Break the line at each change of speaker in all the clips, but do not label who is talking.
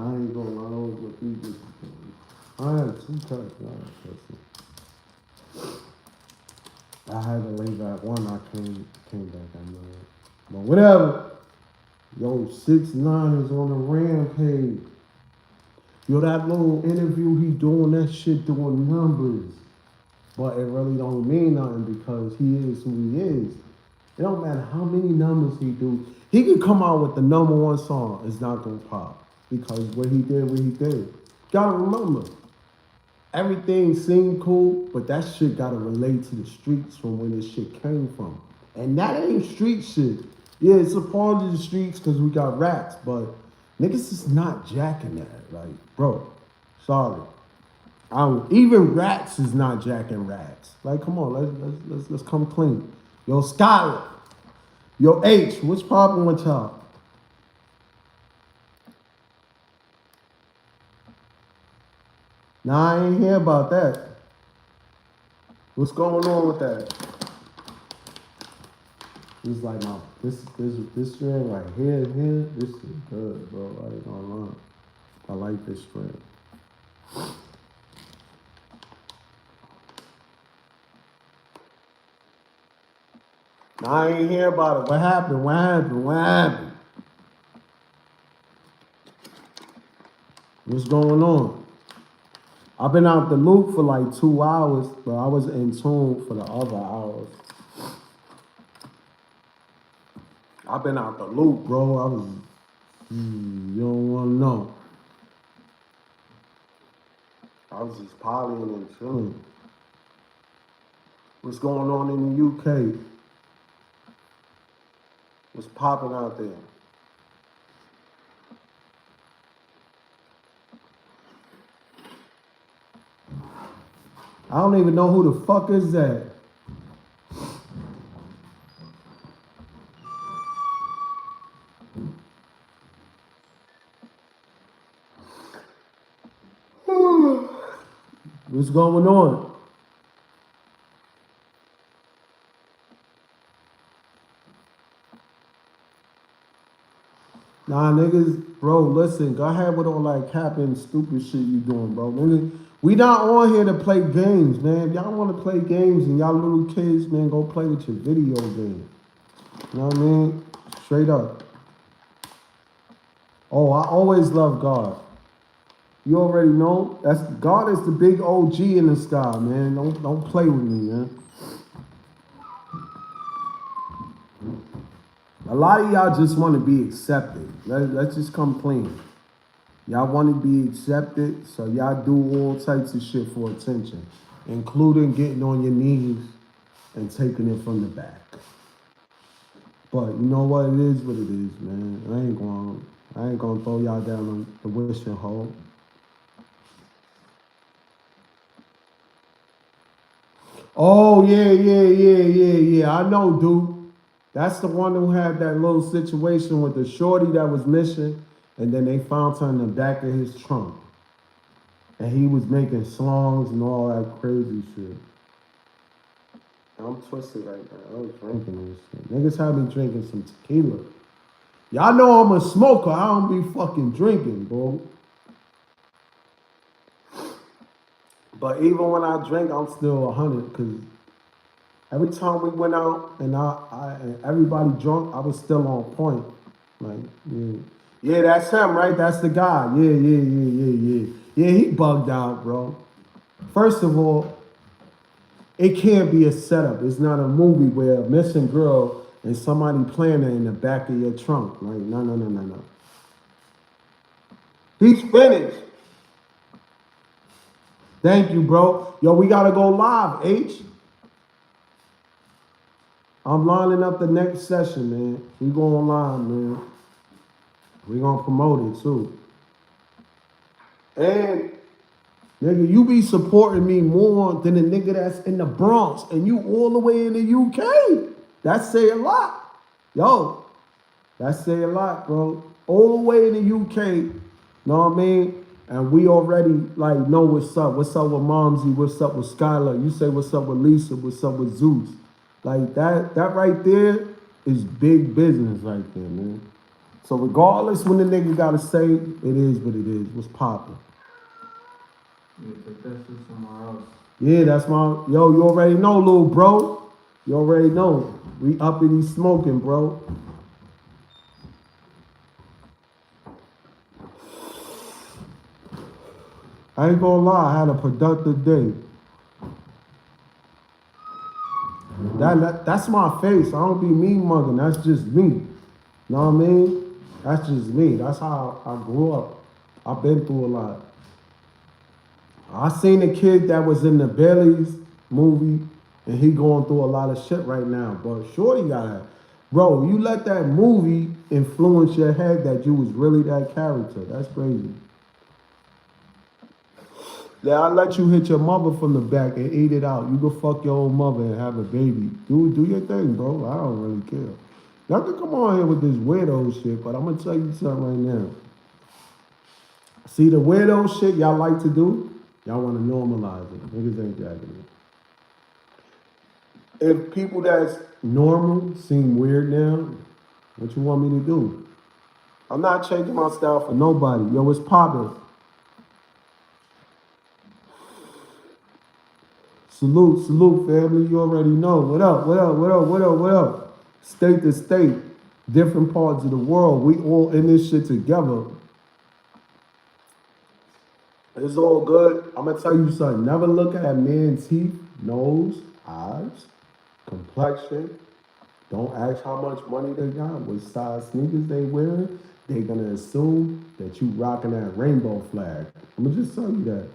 I ain't gonna lie, I was with these. I had 2 touchdowns. I had to lay back one. I came back. I know it. But whatever. Yo, 6ix9ine is on the rampage. Yo, that little interview he doing, that shit doing numbers. But it really don't mean nothing because he is who he is. It don't matter how many numbers he do. He can come out with the #1 song. It's not gonna pop. Because what he did. Gotta remember, everything seemed cool, but that shit gotta relate to the streets from where this shit came from. And that ain't street shit. Yeah, it's a part of the streets because we got rats, but niggas is not jacking that. Like, bro, sorry. Even rats is not jacking rats. Like, come on, let's come clean. Yo, Skyler. Yo, H, what's poppin' with y'all? Nah, I ain't hear about that. What's going on with that? It's like, no, this strand right here, this is good, bro. I ain't gonna lie. I like this strand. Nah, I ain't hear about it. What happened? What's going on? I've been out the loop for like 2 hours, but I was in tune for the other hours. I've been out the loop, bro. I was, you don't want to know. I was just partying and chilling. What's going on in the UK? What's popping out there? I don't even know who the fuck is that. What's going on? Nah, niggas, bro, listen, go ahead with all that capping stupid shit you doing, bro. Nigga, we not on here to play games, man. If y'all want to play games and y'all little kids, man, go play with your video game. You know what I mean? Straight up. Oh, I always love God. You already know. God is the big OG in the sky, man. Don't play with me, man. A lot of y'all just want to be accepted. Let's just come clean. Y'all want to be accepted, so y'all do all types of shit for attention, including getting on your knees and taking it from the back. But you know what? It is what it is, man. I ain't gonna throw y'all down on the wishing hole. Oh, yeah. I know, dude. That's the one who had that little situation with the shorty that was missing, and then they found her in the back of his trunk. And he was making songs and all that crazy shit. I'm twisted right now. I was drinking this shit. Niggas have me drinking some tequila. Y'all know I'm a smoker. I don't be fucking drinking, bro. But even when I drink, I'm still 100 because every time we went out and and everybody drunk, I was still on point. Like, yeah, that's him, right? That's the guy. Yeah. Yeah, he bugged out, bro. First of all, it can't be a setup. It's not a movie where a missing girl and somebody playing her in the back of your trunk. Like, no. He's finished. Thank you, bro. Yo, we gotta go live, H. I'm lining up the next session, man. We going live, man. We gonna promote it too. And nigga, you be supporting me more than the nigga that's in the Bronx and you all the way in the UK. That say a lot. Yo, that say a lot, bro. All the way in the UK, know what I mean? And we already like know what's up. What's up with Momsy? What's up with Skylar? You say what's up with Lisa? What's up with Zeus? Like that right there is big business right there, man. So regardless when the nigga gotta say, it is what it is. What's poppin'?
You take that shit somewhere else.
Yeah, that's my you already know, little bro. You already know. We up in these smoking, bro. I ain't gonna lie, I had a productive day. That's my face. I don't be mean mugging. That's just me. Know what I mean? That's just me. That's how I grew up. I've been through a lot. I seen a kid that was in the Bailey's movie, and he going through a lot of shit right now. But Shorty got, bro, you let that movie influence your head that you was really that character. That's crazy. Yeah, I let you hit your mother from the back and eat it out. You go fuck your own mother and have a baby. Do your thing, bro. I don't really care. Y'all can come on here with this weirdo shit, but I'm gonna tell you something right now. See the weirdo shit y'all like to do? Y'all want to normalize it. Niggas ain't jacking it. If people that's normal seem weird now, what you want me to do? I'm not changing my style for nobody. Yo, it's poppin'. Salute, family. You already know. What up? State to state, different parts of the world. We all in this shit together. It's all good. I'm gonna tell you something. Never look at a man's teeth, nose, eyes, complexion. Don't ask how much money they got, what size sneakers they wearing. They gonna assume that you rocking that rainbow flag. I'm gonna just tell you that.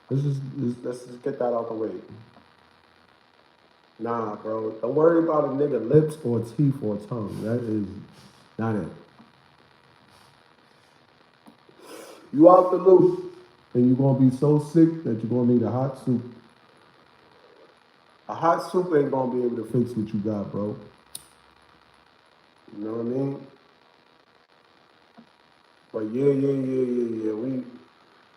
Let's just get that out the way. Nah, bro. Don't worry about a nigga lips or teeth or tongue. That is not it. You out the loop, and you're gonna be so sick that you're gonna need a hot soup. A hot soup ain't gonna be able to fix what you got, bro. You know what I mean? But yeah. We,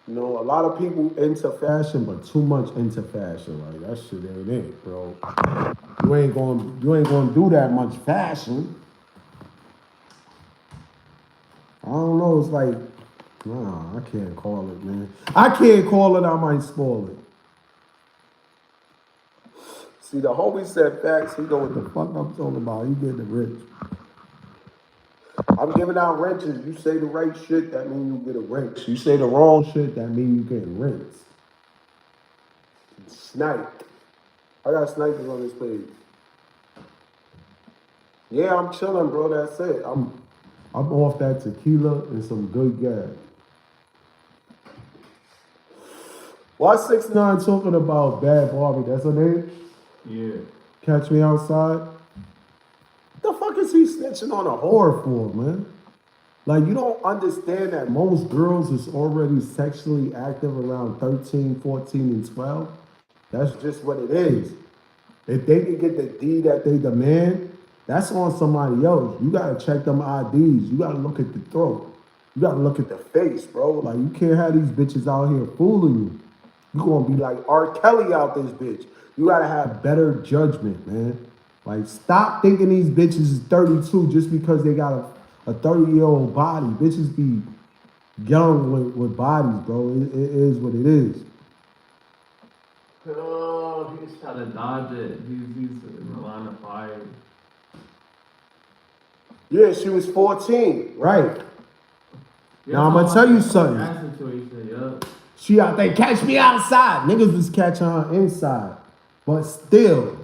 a lot of people into fashion, but too much into fashion. Like that shit ain't it, bro. You ain't gonna do that much fashion. I don't know. It's like, nah, I can't call it, man. I can't call it. I might spoil it. See, the homie said facts. He know what the fuck I'm talking about. He getting rich. I'm giving out wrenches. You say the right shit, that means you get a wrench. You say the wrong shit, that means you get rinsed. Snipe. I got snipers on this page. Yeah, I'm chilling, bro. That's it. I'm off that tequila and some good gas. Why 6ix9ine talking about Bad Barbie? That's her name?
Yeah.
Catch Me Outside? The fuck is he snitching on a whore for, man? Like, you don't understand that most girls is already sexually active around 13, 14, and 12? That's just what it is. If they can get the D that they demand, that's on somebody else. You gotta check them IDs. You gotta look at the throat. You gotta look at the face, bro. Like, you can't have these bitches out here fooling you. You gonna be like R. Kelly out this bitch. You gotta have better judgment, man. Like, stop thinking these bitches is 32 just because they got a 30-year-old body. Bitches be young with bodies, bro. It is what it is.
Oh, he's trying to dodge it. He's in the line of fire.
Yeah, she was 14, right?
Yeah,
Now I'm gonna tell you something.
That situation, yeah.
She out there, catch me outside. Niggas was catching her inside. But still,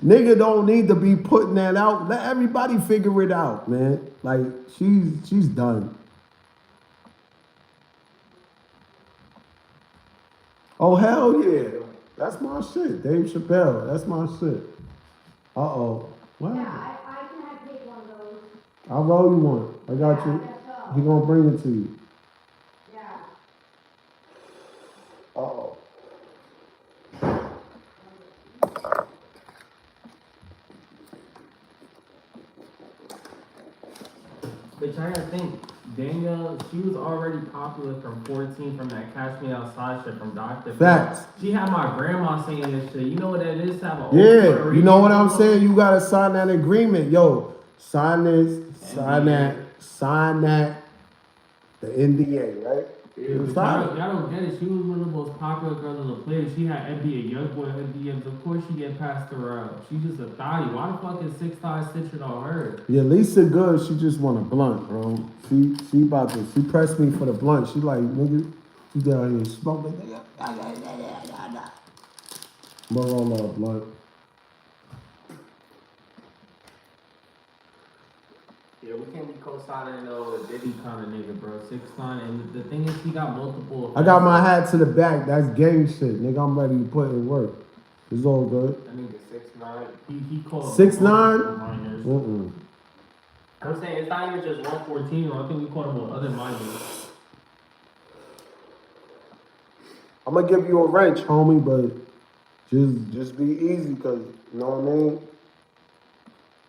nigga don't need to be putting that out. Let everybody figure it out, man. Like, she's done. Oh, hell yeah. That's my shit. Dave Chappelle. That's my shit. Uh-oh. What?
Yeah, I can take one of those.
I'll roll you one. I got you. He gonna bring it to you.
Yeah.
Uh-oh.
But I gotta think, Danielle, she was already popular from 14 from that Catch Me Outside shit from Dr.
Facts.
She had my grandma saying this shit. You know what that is to have an
Yeah, you know what I'm saying? You gotta sign that agreement. Yo, sign this, sign that, sign that, the NDA, right?
Yeah, but y'all don't get it. She was one of the most popular girls on the planet. She had NBA YoungBoy MDMs. Of course she get passed around. She's just a thotty. Why the fuck is 6'9" snitching on her?
Yeah, Lisa Good, she just want a blunt, bro. She about to, she pressed me for the blunt. She like, nigga, you down here smoking, nigga. But roll up, blunt.
Yeah, we can't be co-signing no Diddy kind of nigga, bro. 6'9", and the thing is, he got multiple.
I got my hat to the back. That's gang shit, nigga. I'm ready to put in work. It's all good.
That nigga 6'9". He called
6'9"?
minors.
Mm-mm.
I'm saying it's not even just 114. I think we called him other minors.
I'm gonna give you a wrench, homie, but just be easy, cause you know what I mean.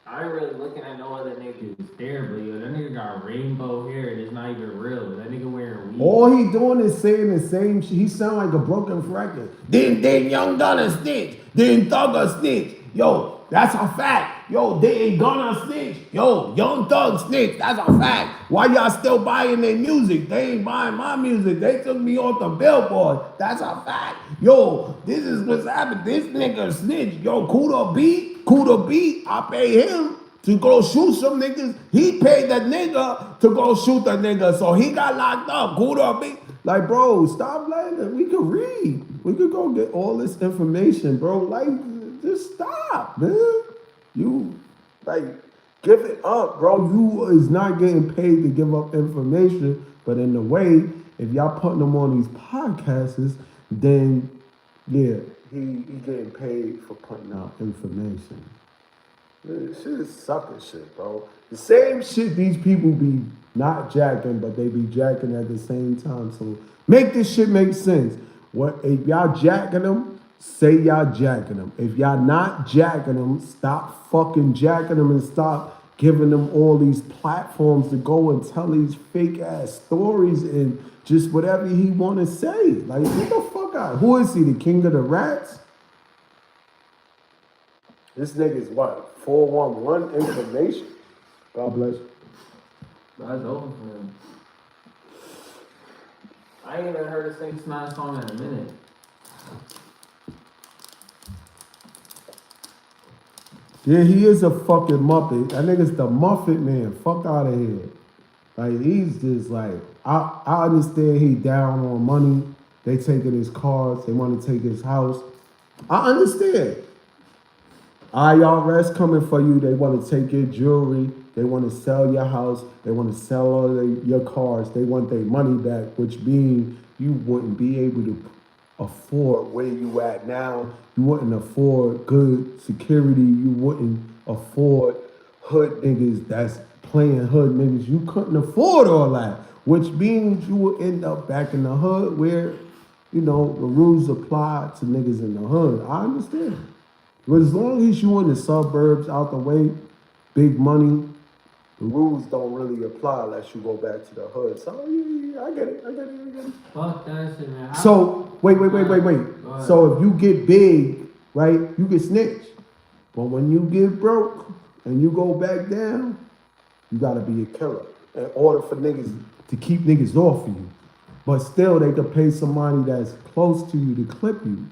I ain't really looking at no other niggas there, but yo, that nigga got rainbow hair and it's not even real. That nigga wearing weed.
All he doing is saying the same shit. He sound like a broken record. Then Young Gunna snitch. Then Thugger snitch. Yo, that's a fact. Yo, they ain't gonna snitch. Yo, Young Thug snitch. That's a fact. Why y'all still buying their music? They ain't buying my music. They took me off the billboard. That's a fact. Yo, this is what's happening. This nigga snitch. Yo, Kuda beat. I pay him to go shoot some niggas. He paid the nigga to go shoot the nigga. So he got locked up. Kuda beat. Like, bro, stop letting it. We could read. We could go get all this information, bro. Like, just stop, man. You, like, give it up, bro. You is not getting paid to give up information. But in the way, if y'all putting them on these podcasts, then, yeah, he getting paid for putting out information. This shit is sucker shit, bro. The same shit these people be not jacking, but they be jacking at the same time. So make this shit make sense. What if y'all jacking them? Say y'all jacking them. If y'all not jacking them, stop fucking jacking them and stop giving them all these platforms to go and tell these fake ass stories and just whatever he want to say. Like, get the fuck out. Who is he? The king of the rats? This nigga's what? 411 information. God bless you.
That's over for him. I ain't even heard a 6'9" song in a minute.
Yeah, he is a fucking Muppet. That nigga's the Muppet man. Fuck out of here. Like, he's just like, I understand he down on money. They taking his cars. They want to take his house. I understand. IRS coming for you. They want to take your jewelry. They want to sell your house. They want to sell all your cars. They want their money back, which means you wouldn't be able to afford where you at now. You wouldn't afford good security. You wouldn't afford hood niggas that's playing hood niggas. You couldn't afford all that, which means you would end up back in the hood where, you know, the rules apply to niggas in the hood. I understand. But as long as you in the suburbs out the way, big money, the rules don't really apply unless you go back to the hood. So yeah, I get it.
Fuck that shit, man.
So wait. So if you get big, right, you get snitch. But when you get broke and you go back down, you gotta be a killer in order for niggas to keep niggas off of you. But still, they could pay somebody that's close to you to clip you.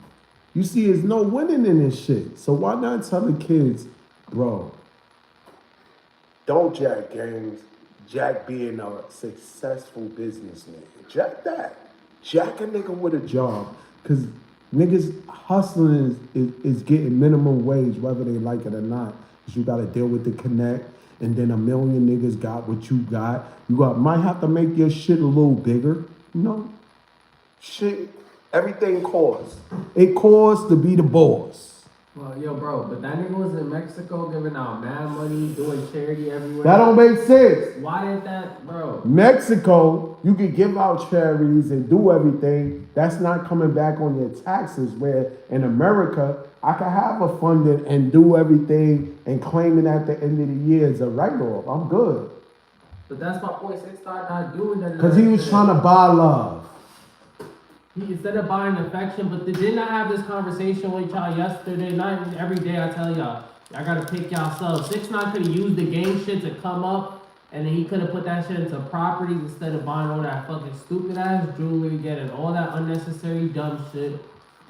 You see, there's no winning in this shit. So why not tell the kids, bro, don't jack gangs, jack being a successful businessman. Jack that. Jack a nigga with a job. Because niggas hustling is getting minimum wage, whether they like it or not. Because you got to deal with the connect. And then a million niggas got what you got. Might have to make your shit a little bigger. You know? Shit. Everything costs. It costs to be the boss.
Well, yo, bro, but that nigga was in Mexico giving out mad money, doing charity everywhere.
That don't make sense.
Why did that, bro?
Mexico, you can give out charities and do everything. That's not coming back on your taxes. Where in America, I can have a funding and do everything and claim it at the end of the year as a write-off. I'm good.
But that's my point. 6'9" not doing that.
Because he was trying to buy love.
Instead of buying affection, but didn't I have this conversation with y'all yesterday? Not even every day I tell y'all. Y'all gotta pick yourselves. 6ix9ine could have used the game shit to come up, and then he could have put that shit into properties instead of buying all that fucking stupid ass jewelry, getting all that unnecessary dumb shit,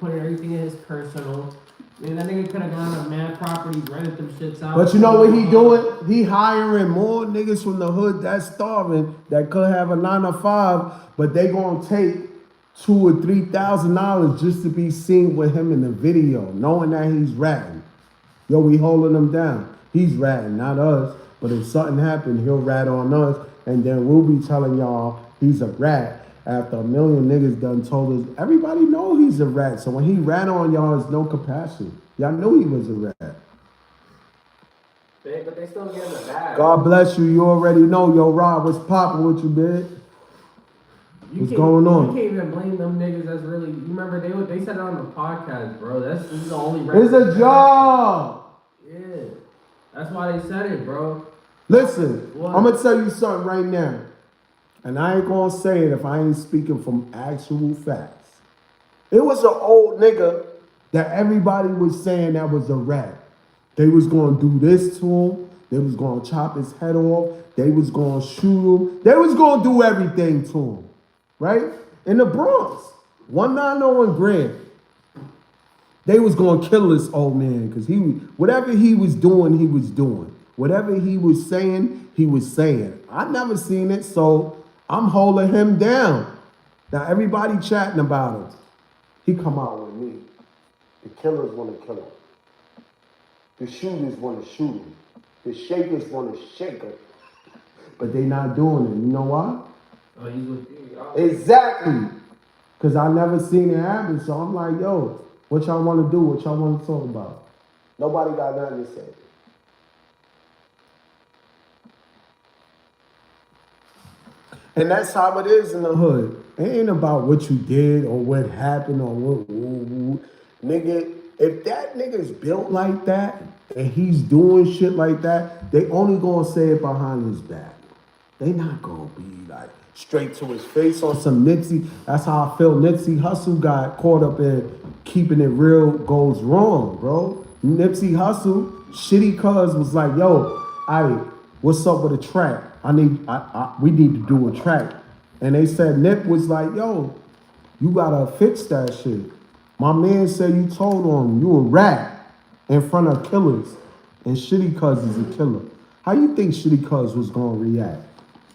putting everything in his personal. Man, that nigga could have gone to mad properties, rented them shits out.
But you know what he doing? He hiring more niggas from the hood that's starving that could have a 9 to 5, but they gonna take $2,000 or $3,000 just to be seen with him in the video, knowing that he's ratting. Yo, we holding him down. He's ratting, not us. But if something happened, he'll rat on us, and then we'll be telling y'all he's a rat. After a million niggas done told us, everybody know he's a rat. So when he rat on y'all, it's no compassion. Y'all knew he was a rat.
But they still getting the bag.
God bless you. You already know. Yo, Rob, what's popping with you, big? What's going on?
You can't even blame them niggas. That's really. You remember they said it on the podcast, bro. This is the only.
It's a job.
Yeah, that's why they said it, bro.
Listen,
What?
I'm gonna tell you something right now, and I ain't gonna say it if I ain't speaking from actual facts. It was an old nigga that everybody was saying that was a rat. They was gonna do this to him. They was gonna chop his head off. They was gonna shoot him. They was gonna do everything to him, right? In the Bronx, 190 Grand. They was gonna kill this old man because whatever he was doing, he was doing. Whatever he was saying, he was saying. I never seen it, so I'm holding him down. Now everybody chatting about him. He come out with me. The killers want to kill him. The shooters want to shoot him. The shakers want to shake him. But they not doing it. You know why?
Oh, he's with you.
Exactly. Because I never seen it happen. So I'm like, yo, what y'all want to do? What y'all want to talk about? Nobody got nothing to say. And that's how it is in the hood. It ain't about what you did or what happened or what. Nigga, if that nigga's built like that and he's doing shit like that, they only gonna say it behind his back. They not gonna be like straight to his face on some Nipsey. That's how I feel Nipsey Hussle got caught up in keeping it real goes wrong, bro. Nipsey Hussle, shitty cuz was like, yo, what's up with a track? We need to do a track. And they said Nip was like, yo, you gotta fix that shit. My man said you told on him, you a rat in front of killers. And Shitty Cuz is a killer. How you think Shitty Cuz was gonna react?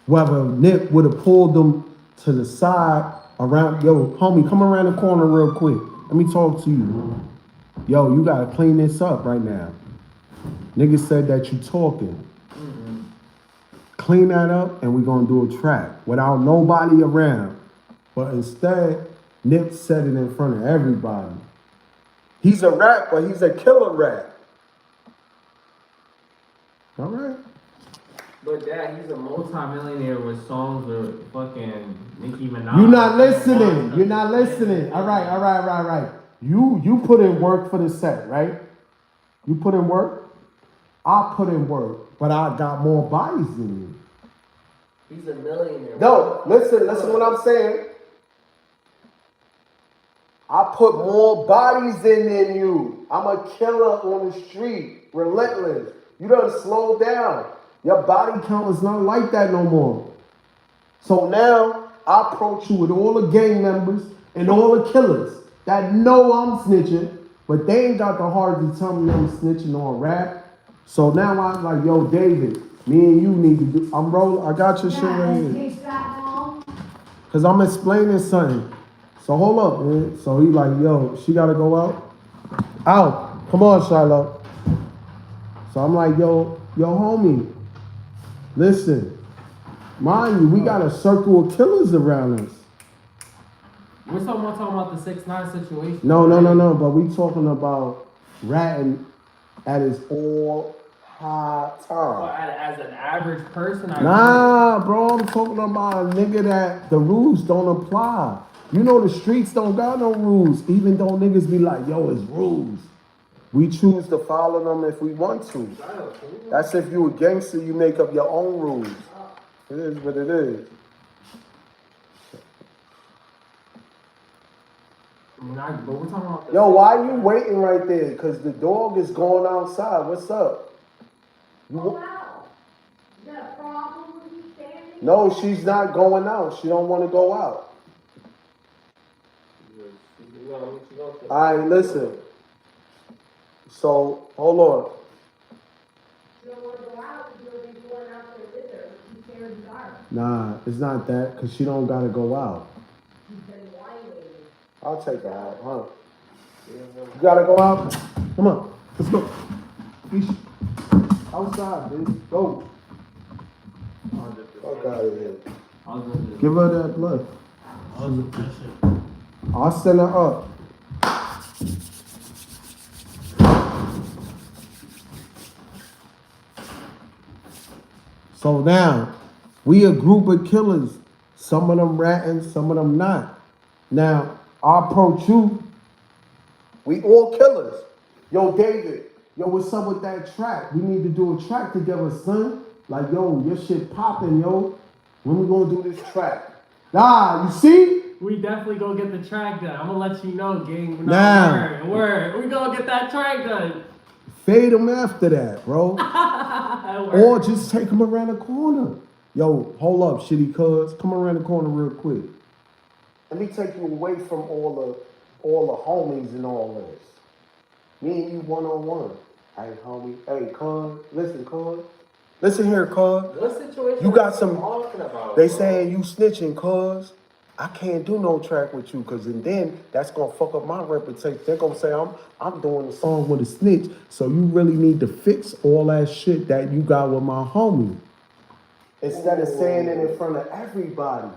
Whether Nip would have pulled them to the side around, yo, homie, come around the corner real quick. Let me talk to you. Yo, you gotta clean this up right now. Nigga said that you talking. Clean that up and we're gonna do a track without nobody around. But instead, Nip said it in front of everybody. He's a rat, but he's a killer rat. All right.
But Dad, he's a multi-millionaire with songs with fucking Nicki Minaj.
You're not listening. You're not listening. All right. You put in work for the set, right? You put in work. I put in work, but I got more bodies than you.
He's a millionaire.
No, listen what I'm saying. I put more bodies in than you. I'm a killer on the street, relentless. You done slow down. Your body count is not like that no more. So now I approach you with all the gang members and all the killers that know I'm snitching, but they ain't got the heart to tell me I'm snitching on rap. So now I'm like, yo, David, me and you need to do. I'm rolling. I got your shit right here.
Takes that long.
Cause I'm explaining something. So hold up, man. So he like, yo, she gotta go out? Out. Come on, Shiloh. So I'm like, yo, homie, listen. Mind you, we got a circle of killers around us.
We're talking about the 6ix9ine situation.
No. But we talking about ratting at his all high
Well,
time.
as an average person,
Nah, bro, I'm talking about a nigga that the rules don't apply. You know the streets don't got no rules, even though niggas be like, yo, it's rules. We choose to follow them if we want to. That's if you a gangster, you make up your own rules. It is what it is.
But we're talking about the
Yo, why you waiting right there? Cause the dog is going outside. What's up?
Go out. Is that a problem with you standing?
No, she's not going out. She don't want to go out. All right, listen. So hold on.
You don't want to go out because you'll be going out there with her. She's scared of the dark.
Nah, it's not that. Cause she don't gotta go out.
She's been whining.
I'll take her out, huh? You gotta go out. Come on, let's go. Eesh. Outside, bitch. Go. Fuck out of here. Give her that blood. I'll send her up. So now, we a group of killers. Some of them ratting, some of them not. Now, I approach you. We all killers. Yo, David. Yo, what's up with that track? We need to do a track together, son. Like, yo, your shit popping, yo. When we gonna do this track? Nah, you see?
We definitely gonna get the track done. I'm gonna let you know, gang.
Nah.
Word. We gonna get that track done.
Fade them after that, bro. Or just take them around the corner. Yo, hold up, shitty cuz. Come around the corner real quick. Let me take you away from all the homies and all this. Me and you one-on-one. Hey, homie. Hey, cuz. Listen, cuz. Listen here, cuz.
What situation
You got
are
some.
talking about?
They
bro?
saying you snitching, cuz. I can't do no track with you, cause and then that's gonna fuck up my reputation. They're gonna say I'm doing a song with a snitch, so you really need to fix all that shit that you got with my homie. Instead of saying it in front of everybody.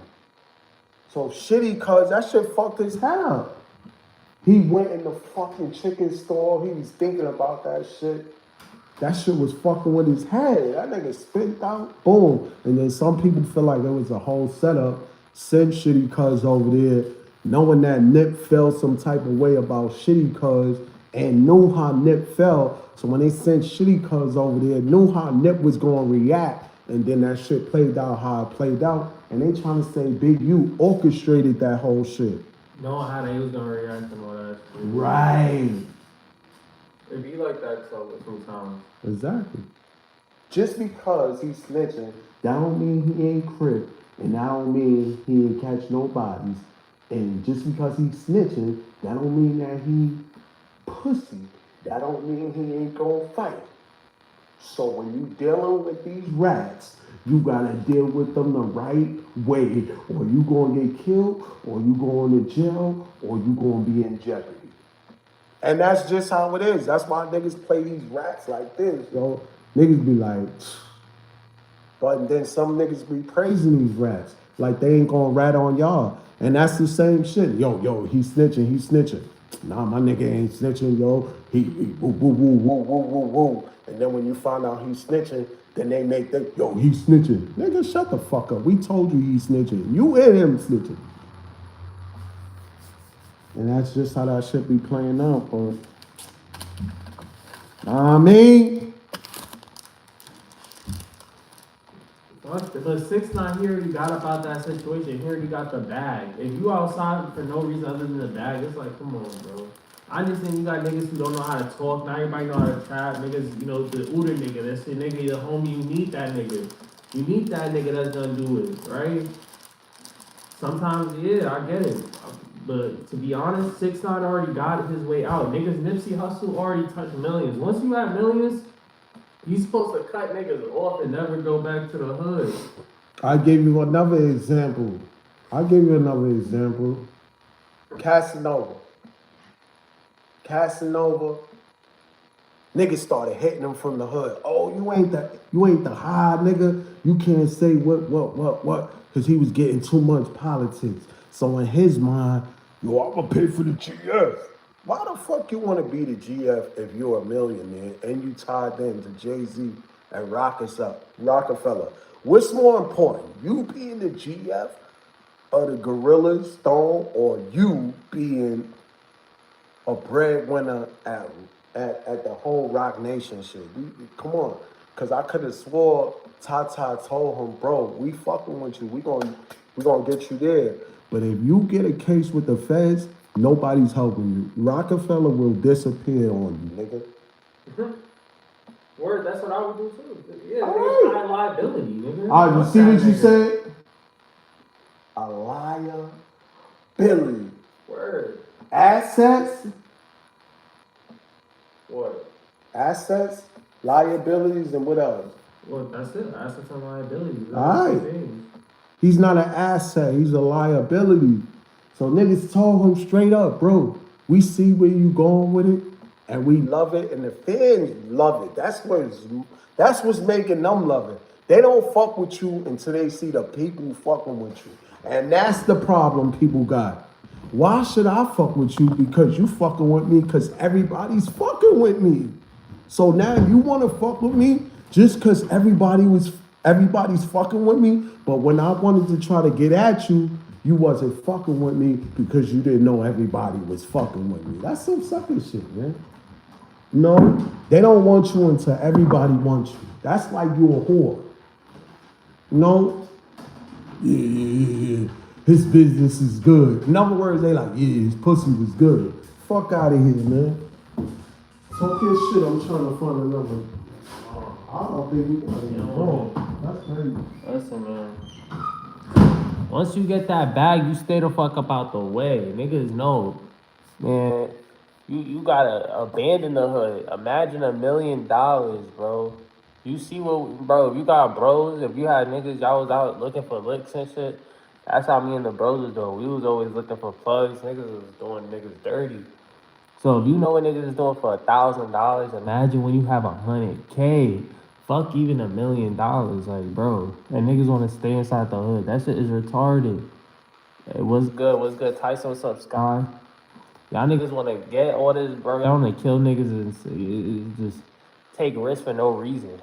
So shitty, cuz that shit fucked his head up. He went in the fucking chicken store, he was thinking about that shit. That shit was fucking with his head. That nigga spit out, boom. And then some people feel like it was a whole setup. Sent shitty cuz over there, knowing that Nip felt some type of way about shitty cuz and knew how Nip felt. So when they sent shitty cuz over there, knew how Nip was gonna react. And then that shit played out how it played out. And they trying to say, Big, you orchestrated that whole shit.
Knowing how they was gonna react and all that shit.
Right.
It be like that sometimes.
Exactly. Just because he's snitching, that don't mean he ain't crip, and that don't mean he ain't catch no bodies. And just because he's snitching, that don't mean that he pussy. That don't mean he ain't gonna fight. So when you dealing with these rats, you gotta deal with them the right way, or you gonna get killed, or you going to jail, or you gonna be in jeopardy. And that's just how it is. That's why niggas play these rats like this, yo. Niggas be like, but then some niggas be praising these rats. Like they ain't gonna rat on y'all. And that's the same shit. Yo, he snitching. Nah, my nigga ain't snitching, yo. He woo, woo, woo, woo, woo, woo, woo. And then when you find out he's snitching, then they make the, yo, he's snitching. Nigga, shut the fuck up. We told you he's snitching. You and him snitching. And that's just how that shit be playing out, bro. I mean,
But 6ix9ine here, you got about that situation. Here you got the bag. If you outside for no reason other than the bag, it's like, come on, bro. I understand you got niggas who don't know how to talk. Now everybody know how to trap. Niggas, the Uber nigga. That's the nigga, the homie. You need that nigga. You need that nigga that's gonna do it, right? Sometimes, yeah, I get it. But to be honest, 6ix9ine already got his way out. Niggas, Nipsey Hussle already touched millions. Once you got millions, you supposed to cut niggas off and never go back to the hood.
I gave you another example. Casanova. Niggas started hitting him from the hood. Oh, you ain't the high nigga. You can't say what, because he was getting too much politics. So in his mind, yo, I'm gonna pay for the GF. Why the fuck you wanna be the GF if you're a millionaire and you tied in to Jay-Z and Rockefeller? What's more important, you being the GF or the Gorilla Stone, or you being a breadwinner at the whole Rock Nation shit? Come on, cause I could have swore Tata told him, bro, we fucking with you. We gonna get you there. But if you get a case with the feds, Nobody's helping you. Rockefeller will disappear on you, nigga.
Word, that's what I would do too. Yeah,
All
niggas
right.
got liability, nigga.
All right, you
Fuck
see
that
what you
nigga.
said? A liability.
Word.
Assets,
What?
assets, liabilities, and what else?
Well, that's it. Assets and liabilities. Those
All
are the
right.
things.
He's not an asset, he's a liability. So niggas told him straight up, bro, we see where you going with it, and we love it, and the fans love it. That's what's making them love it. They don't fuck with you until they see the people fucking with you. And that's the problem people got. Why should I fuck with you? Because you fucking with me, because everybody's fucking with me. So now you want to fuck with me just because everybody's fucking with me. But when I wanted to try to get at you, you wasn't fucking with me because you didn't know everybody was fucking with me. That's some sucker shit, man. No, they don't want you until everybody wants you. That's like you a whore. No, yeah. His business is good. In other words, they like, yeah, his pussy was good. Fuck out of here, man. Talk your shit, I'm trying to find another. I don't think you got it wrong. That's crazy.
Listen, man. Once you get that bag, you stay the fuck up out the way. Niggas know. Man, you gotta abandon the hood. Imagine $1 million, bro. You see what, bro, if you got bros, if you had niggas, y'all was out looking for licks and shit, that's how me and the bros was doing. We was always looking for plugs. Niggas was doing niggas dirty. So if you know what niggas is doing for $1,000, imagine when you have 100K. Fuck even $1 million, like, bro. And niggas want to stay inside the hood. That shit is retarded. Hey, what's good? What's good, Tyson? What's up, Sky? Y'all niggas want to get all this, bro. Y'all want to kill niggas and just take risks for no reason.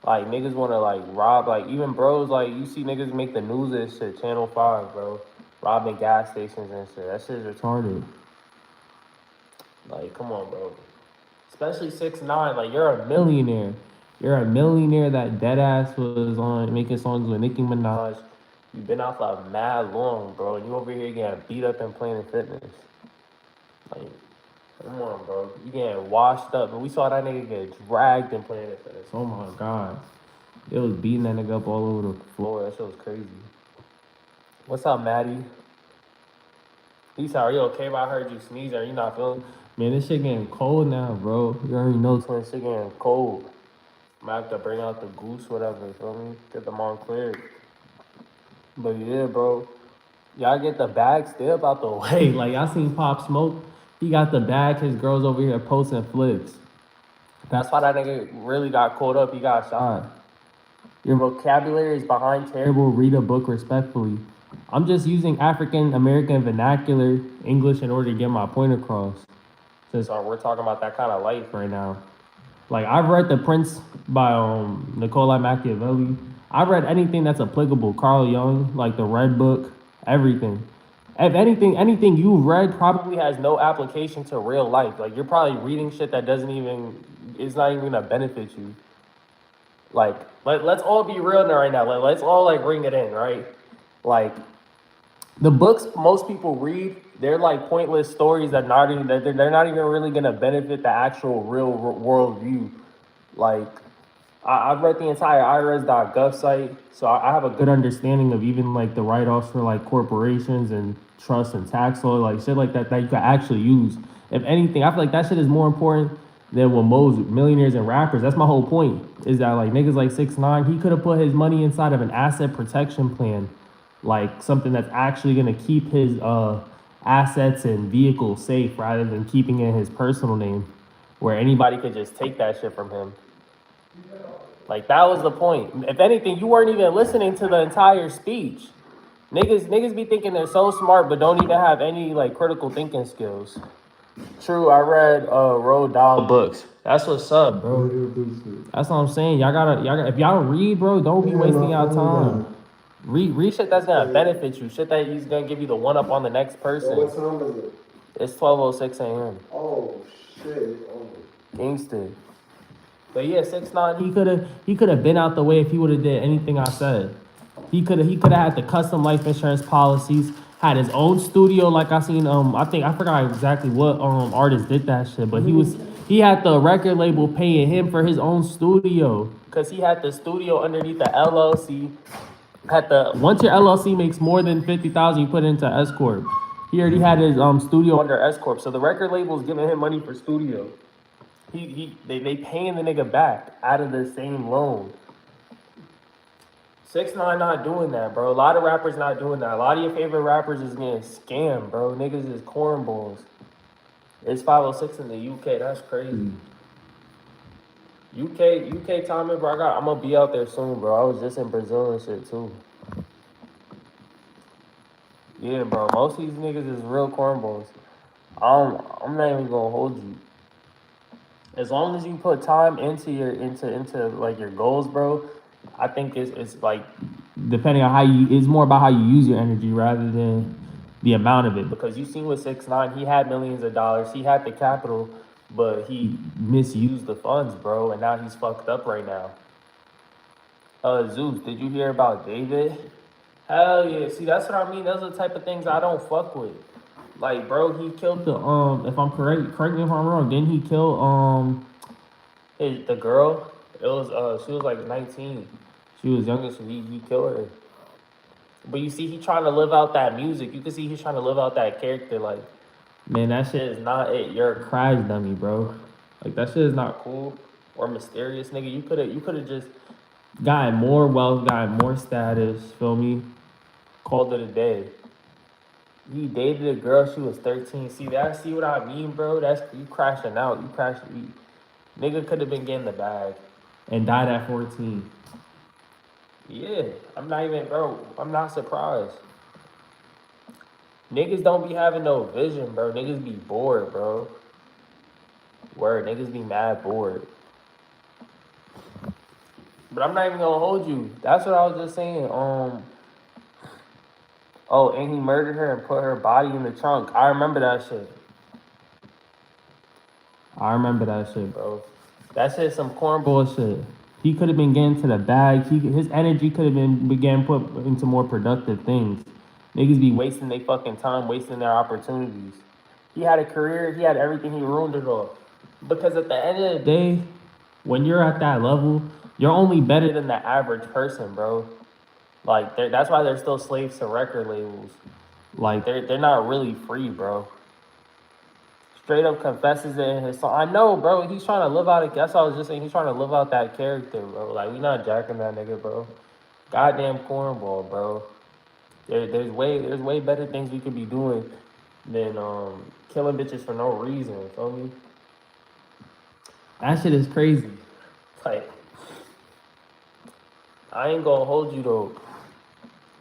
Like, niggas want to, like, rob, like, even bros, like, you see niggas make the news and shit, Channel 5, bro. Robbing gas stations and shit. That shit is retarded. Like, come on, bro. Especially 6ix9ine, like, you're a millionaire. You're a millionaire that deadass was on making songs with Nicki Minaj. You've been out for mad long, bro. And you over here getting beat up and Planet Fitness. Like, come on, bro. You getting washed up. And we saw that nigga get dragged in Planet Fitness. Oh my god. It was beating that nigga up all over the floor. That shit was crazy. What's up, Maddie? Lisa, are you okay? If I heard you sneeze, are you not feeling? Man, this shit getting cold now, bro. You already know this shit getting cold. I might have to bring out the goose, whatever, you feel me? Get them on cleared. But yeah, bro. Y'all get the bag, stay up out the way. Like, y'all seen Pop Smoke? He got the bag, his girl's over here posting flicks. That's why that nigga really got caught up, he got shot. Your vocabulary is behind terrible, read a book respectfully. I'm just using African American vernacular English in order to get my point across. Since we're talking about that kind of life right now. Like, I've read The Prince by Nicola Machiavelli. I've read anything that's applicable. Carl Jung, like the Red Book, everything. If anything you've read probably has no application to real life. Like, you're probably reading shit that it's not even gonna benefit you. Like, let's all be real right now. Like, let's all, like, ring it in, right? Like, the books most people read, they're like pointless stories that they're not even really gonna benefit the actual real world view. Like, I've read the entire IRS.gov site, so I have a good understanding of even like the write-offs for like corporations and trusts and tax law, like shit like that you can actually use. If anything, I feel like that shit is more important than what most millionaires and rappers. That's my whole point. Is that like niggas like 6ix9ine, he could have put his money inside of an asset protection plan. Like something that's actually gonna keep his assets and vehicles safe rather than keeping it in his personal name, where anybody could just take that shit from him. Like, that was the point. If anything, you weren't even listening to the entire speech. Niggas be thinking they're so smart, but don't even have any like critical thinking skills. True, I read Roald Dahl books. That's what's up, bro. That's what I'm saying. Y'all gotta if y'all read, bro, don't be wasting y'all time. Read shit that's gonna benefit you. Shit that he's gonna give you the one up on the next person.
What time is it?
It's 12:06 a.m.
Oh, shit. Oh.
Gangster. But yeah, 6ix9ine, he could have been out the way if he would have did anything I said. He could have had the custom life insurance policies, had his own studio. Like I seen, I think I forgot exactly what artist did that shit, but he had the record label paying him for his own studio because he had the studio underneath the LLC. Had the once your LLC makes more than 50,000, you put it into S corp. He already had his studio under S corp, so the record label's giving him money for studio. They paying the nigga back out of the same loan. 6ix9ine not doing that, bro. A lot of rappers not doing that. A lot of your favorite rappers is getting scammed, bro. Niggas is cornballs. It's 506 in the UK. That's crazy. UK timing, bro. I'm gonna be out there soon, bro. I was just in Brazil and shit too. Yeah, bro. Most of these niggas is real cornballs. I'm not even gonna hold you. As long as you put time into like your goals, bro, I think it's like depending on how it's more about how you use your energy rather than the amount of it. Because you seen with 6ix9ine, he had millions of dollars, he had the capital, but he misused the funds, bro, and now he's fucked up right now. Zeus, did you hear about David? Hell yeah. See, that's what I mean. Those are the type of things I don't fuck with. Like, bro, he killed the if I'm correct me if I'm wrong, didn't he kill the girl? It was she was like 19. She was younger, so he killed her. But you see, he trying to live out that music. You can see he's trying to live out that character. Like, man, that shit is not it. You're a crash dummy, bro. Like, that shit is not cool or mysterious, nigga. You could have just gotten more wealth, gotten more status. Feel me? Called it a day. He dated a girl. She was 13. See what I mean, bro? That's you crashing out. You crashing. Nigga could have been getting the bag and died at 14. Yeah, I'm not even, bro. I'm not surprised. Niggas don't be having no vision, bro. Niggas be bored, bro. Word, niggas be mad bored. But I'm not even gonna hold you. That's what I was just saying. Oh, and he murdered her and put her body in the trunk. I remember that shit. Bro. That shit's some cornball shit. He could have been getting to the bag. His energy could have been began put into more productive things. Niggas be wasting their fucking time, wasting their opportunities. He had a career, he had everything, he ruined it all. Because at the end of the day, when you're at that level, you're only better than the average person, bro. Like, that's why they're still slaves to record labels. Like, they're not really free, bro. Straight up confesses it in his song. I know, bro. He's trying to live out it. That's what I was just saying. He's trying to live out that character, bro. Like, we not jacking that nigga, bro. Goddamn cornball, bro. There's way better things we could be doing than killing bitches for no reason. Feel me? That shit is crazy. Like, I ain't gonna hold you though.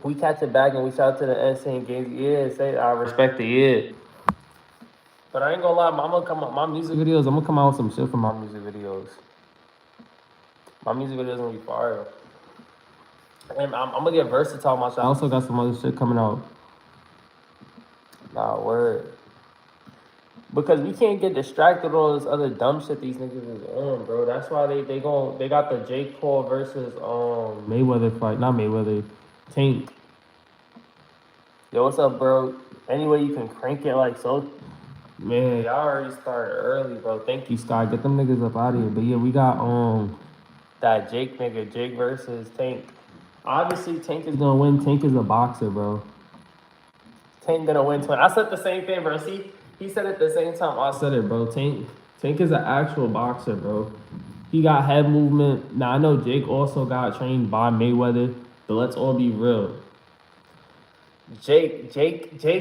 We catch it back and we shout to the insane games. Yeah, say I respect it. Yeah. But I ain't gonna lie, I'm gonna come out my music videos. I'm gonna come out with some shit for my music videos. My music videos gonna be fire. And I'm gonna get versatile myself. I also got some other shit coming out. Nah, word. Because we can't get distracted with all this other dumb shit these niggas is on, bro. That's why they got the J. Cole versus Mayweather fight. Not Mayweather. Tank. Yo, what's up, bro? Anyway, you can crank it like so. Man, y'all already started early, bro. Thank you, Sky. Get them niggas up out of here. But yeah, we got that Jake nigga, Jake versus Tank. Obviously, Tank is gonna win. Tank is a boxer, bro. Tank gonna win. I said the same thing, bro. See, he said it at the same time I said it, bro. Tank is an actual boxer, bro. He got head movement. Now I know Jake also got trained by Mayweather, but let's all be real. Jake,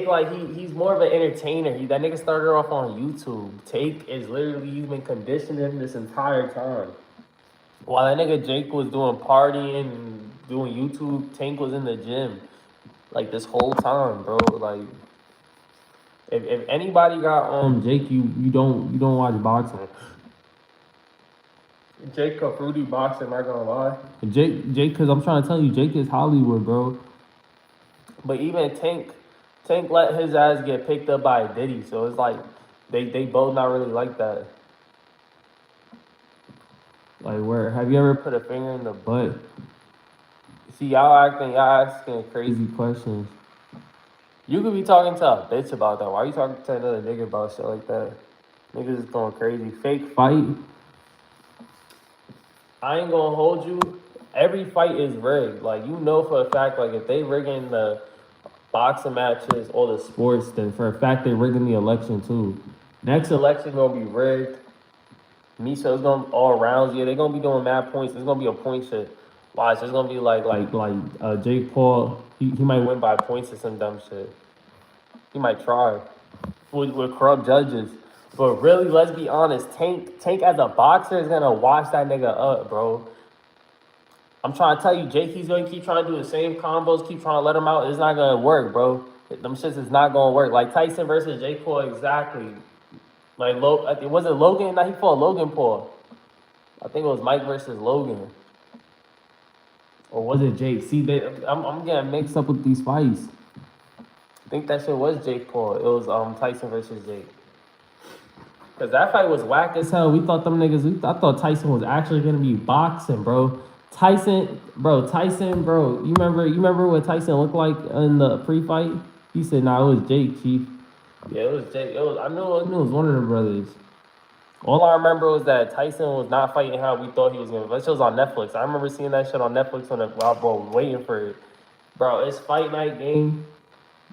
like he's more of an entertainer. That nigga started off on YouTube. Tank is literally, he's been conditioning this entire time. While that nigga Jake was doing partying and doing YouTube, Tank was in the gym. Like this whole time, bro. Like if anybody got Jake, you don't watch boxing. Jake a fruity boxer, not gonna lie. Jake, cause I'm trying to tell you, Jake is Hollywood, bro. But even Tank let his ass get picked up by Diddy, so it's like they both not really like that. Like, where have you ever put a finger in the butt? See, y'all asking crazy questions.
You could be talking to a bitch about that. Why are you talking to another nigga about shit like that? Niggas is going crazy. Fake fight. I ain't gonna hold you. Every fight is rigged. Like, you know for a fact, like, if they rigging the boxing matches or the sports, then for a fact they rigging the election too. Next election gonna be rigged. Misha is gonna all rounds. Yeah, they gonna be doing mad points. It's gonna be a point shit. Watch, it's gonna be like Jake Paul. He might win by points or some dumb shit. He might try with corrupt judges. But really, let's be honest. Tank as a boxer is gonna wash that nigga up, bro. I'm trying to tell you, Jake, he's gonna keep trying to do the same combos, keep trying to let him out. It's not gonna work, bro. Them shits is not gonna work. Like Tyson versus Jake Paul, exactly. Like it wasn't Logan. He fought Logan Paul. I think it was Mike versus Logan, or was it Jake? See, I'm getting mixed up with these fights. I think that shit was Jake Paul. It was Tyson versus Jake. Cause that fight was whack as hell. We thought them niggas. I thought Tyson was actually gonna be boxing, bro. Tyson, bro. You remember what Tyson looked like in the pre-fight? He said, "Nah, it was Jake, Chief." Yeah, it was Jake. I knew it was one of the brothers. All I remember was that Tyson was not fighting how we thought he was gonna. That shit was on Netflix. I remember seeing that shit on Netflix while bro was waiting for it. Bro, it's fight night game.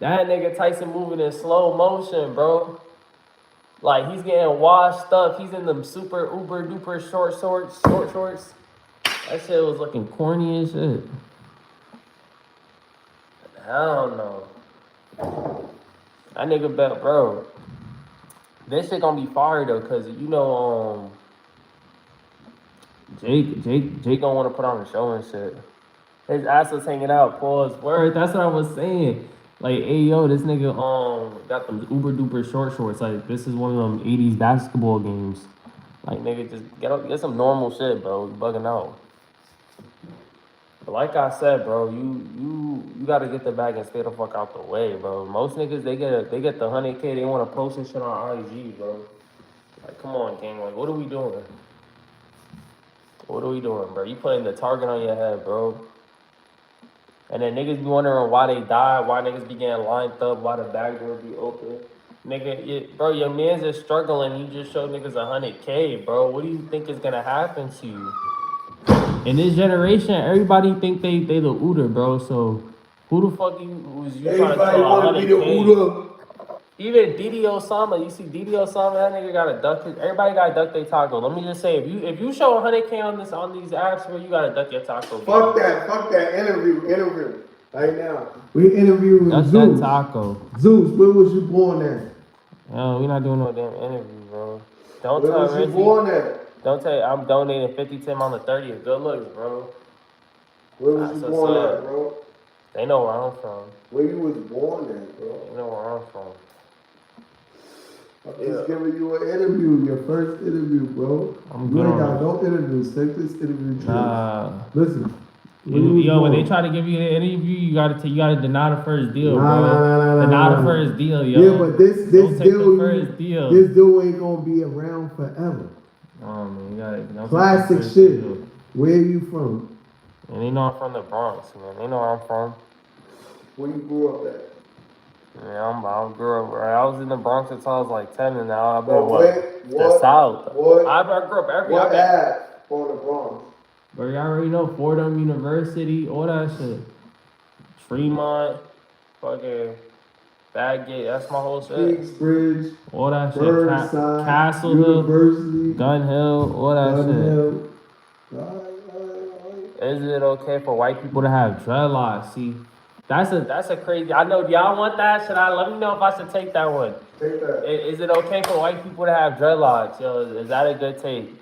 That nigga Tyson moving in slow motion, bro. Like, he's getting washed up. He's in them super uber duper short shorts. That shit was looking corny as shit. Hell no. That nigga bet, bro. This shit gonna be fire though, cause you know, Jake gonna wanna put on a show and shit. His ass was hanging out. Pause. Word. That's what I was saying. Like, hey yo, this nigga got them uber duper shorts. Like, this is one of them 80s basketball games. Like, nigga, just get some normal shit, bro. You bugging out. But like I said, bro, you gotta get the bag and stay the fuck out the way, bro. Most niggas they get the 100K, they wanna post this shit on IG, bro. Like, come on, gang. Like, what are we doing? What are we doing, bro? You putting the target on your head, bro. And then niggas be wondering why they died, why niggas be getting lined up, why the bag door be open. Nigga, bro, your man's just struggling. You just showed niggas 100K, bro. What do you think is gonna happen to you? In this generation, everybody think they the Uda, bro. So who the fuck was you trying to throw 100K? Even Didi Osama, you see Didi Osama, that nigga gotta duck his. Everybody gotta duck their taco. Let me just say, if you show 100K on these apps, bro, you gotta duck your taco.
Fuck that interview. Right now, we interviewing
That's
Zeus.
That taco.
Zeus, where was you born at?
No, we not doing no damn interview, bro. Don't
Where
tell
was you
RIZZY.
born at?
Don't tell you I'm donating 50 to him on the 30th. Good looks, bro.
Where was you born at, bro?
They know where I'm from.
Where you was born at, bro?
They know where I'm from.
I'm just giving you an interview, your first interview, bro. You ain't got no interview. Take this interview. Listen.
When they try to give you an interview, you gotta deny the first deal, bro. Deny the first deal, yo.
Yeah, but this
deal.
This deal ain't gonna be around forever.
Oh man, you gotta
classic shit. Deal. Where are you from?
And they know I'm from the Bronx, man. They know where I'm from.
Where you grew up at?
Yeah, I grew up. I was in the Bronx until I was like 10, and now I've been the South. I grew up everywhere.
What at for the Bronx?
But you already know Fordham University, all that shit. Tremont, fucking Baggate, that's my whole shit.
Kingsbridge,
all that shit.
Burnside,
Castle
University,
Gun Hill, all that shit.
Right.
Is it okay for white people to have dreadlocks? See, that's a crazy. I know y'all want that. Let me know if I should take that one.
Take that.
Is it okay for white people to have dreadlocks? Yo, is that a good take?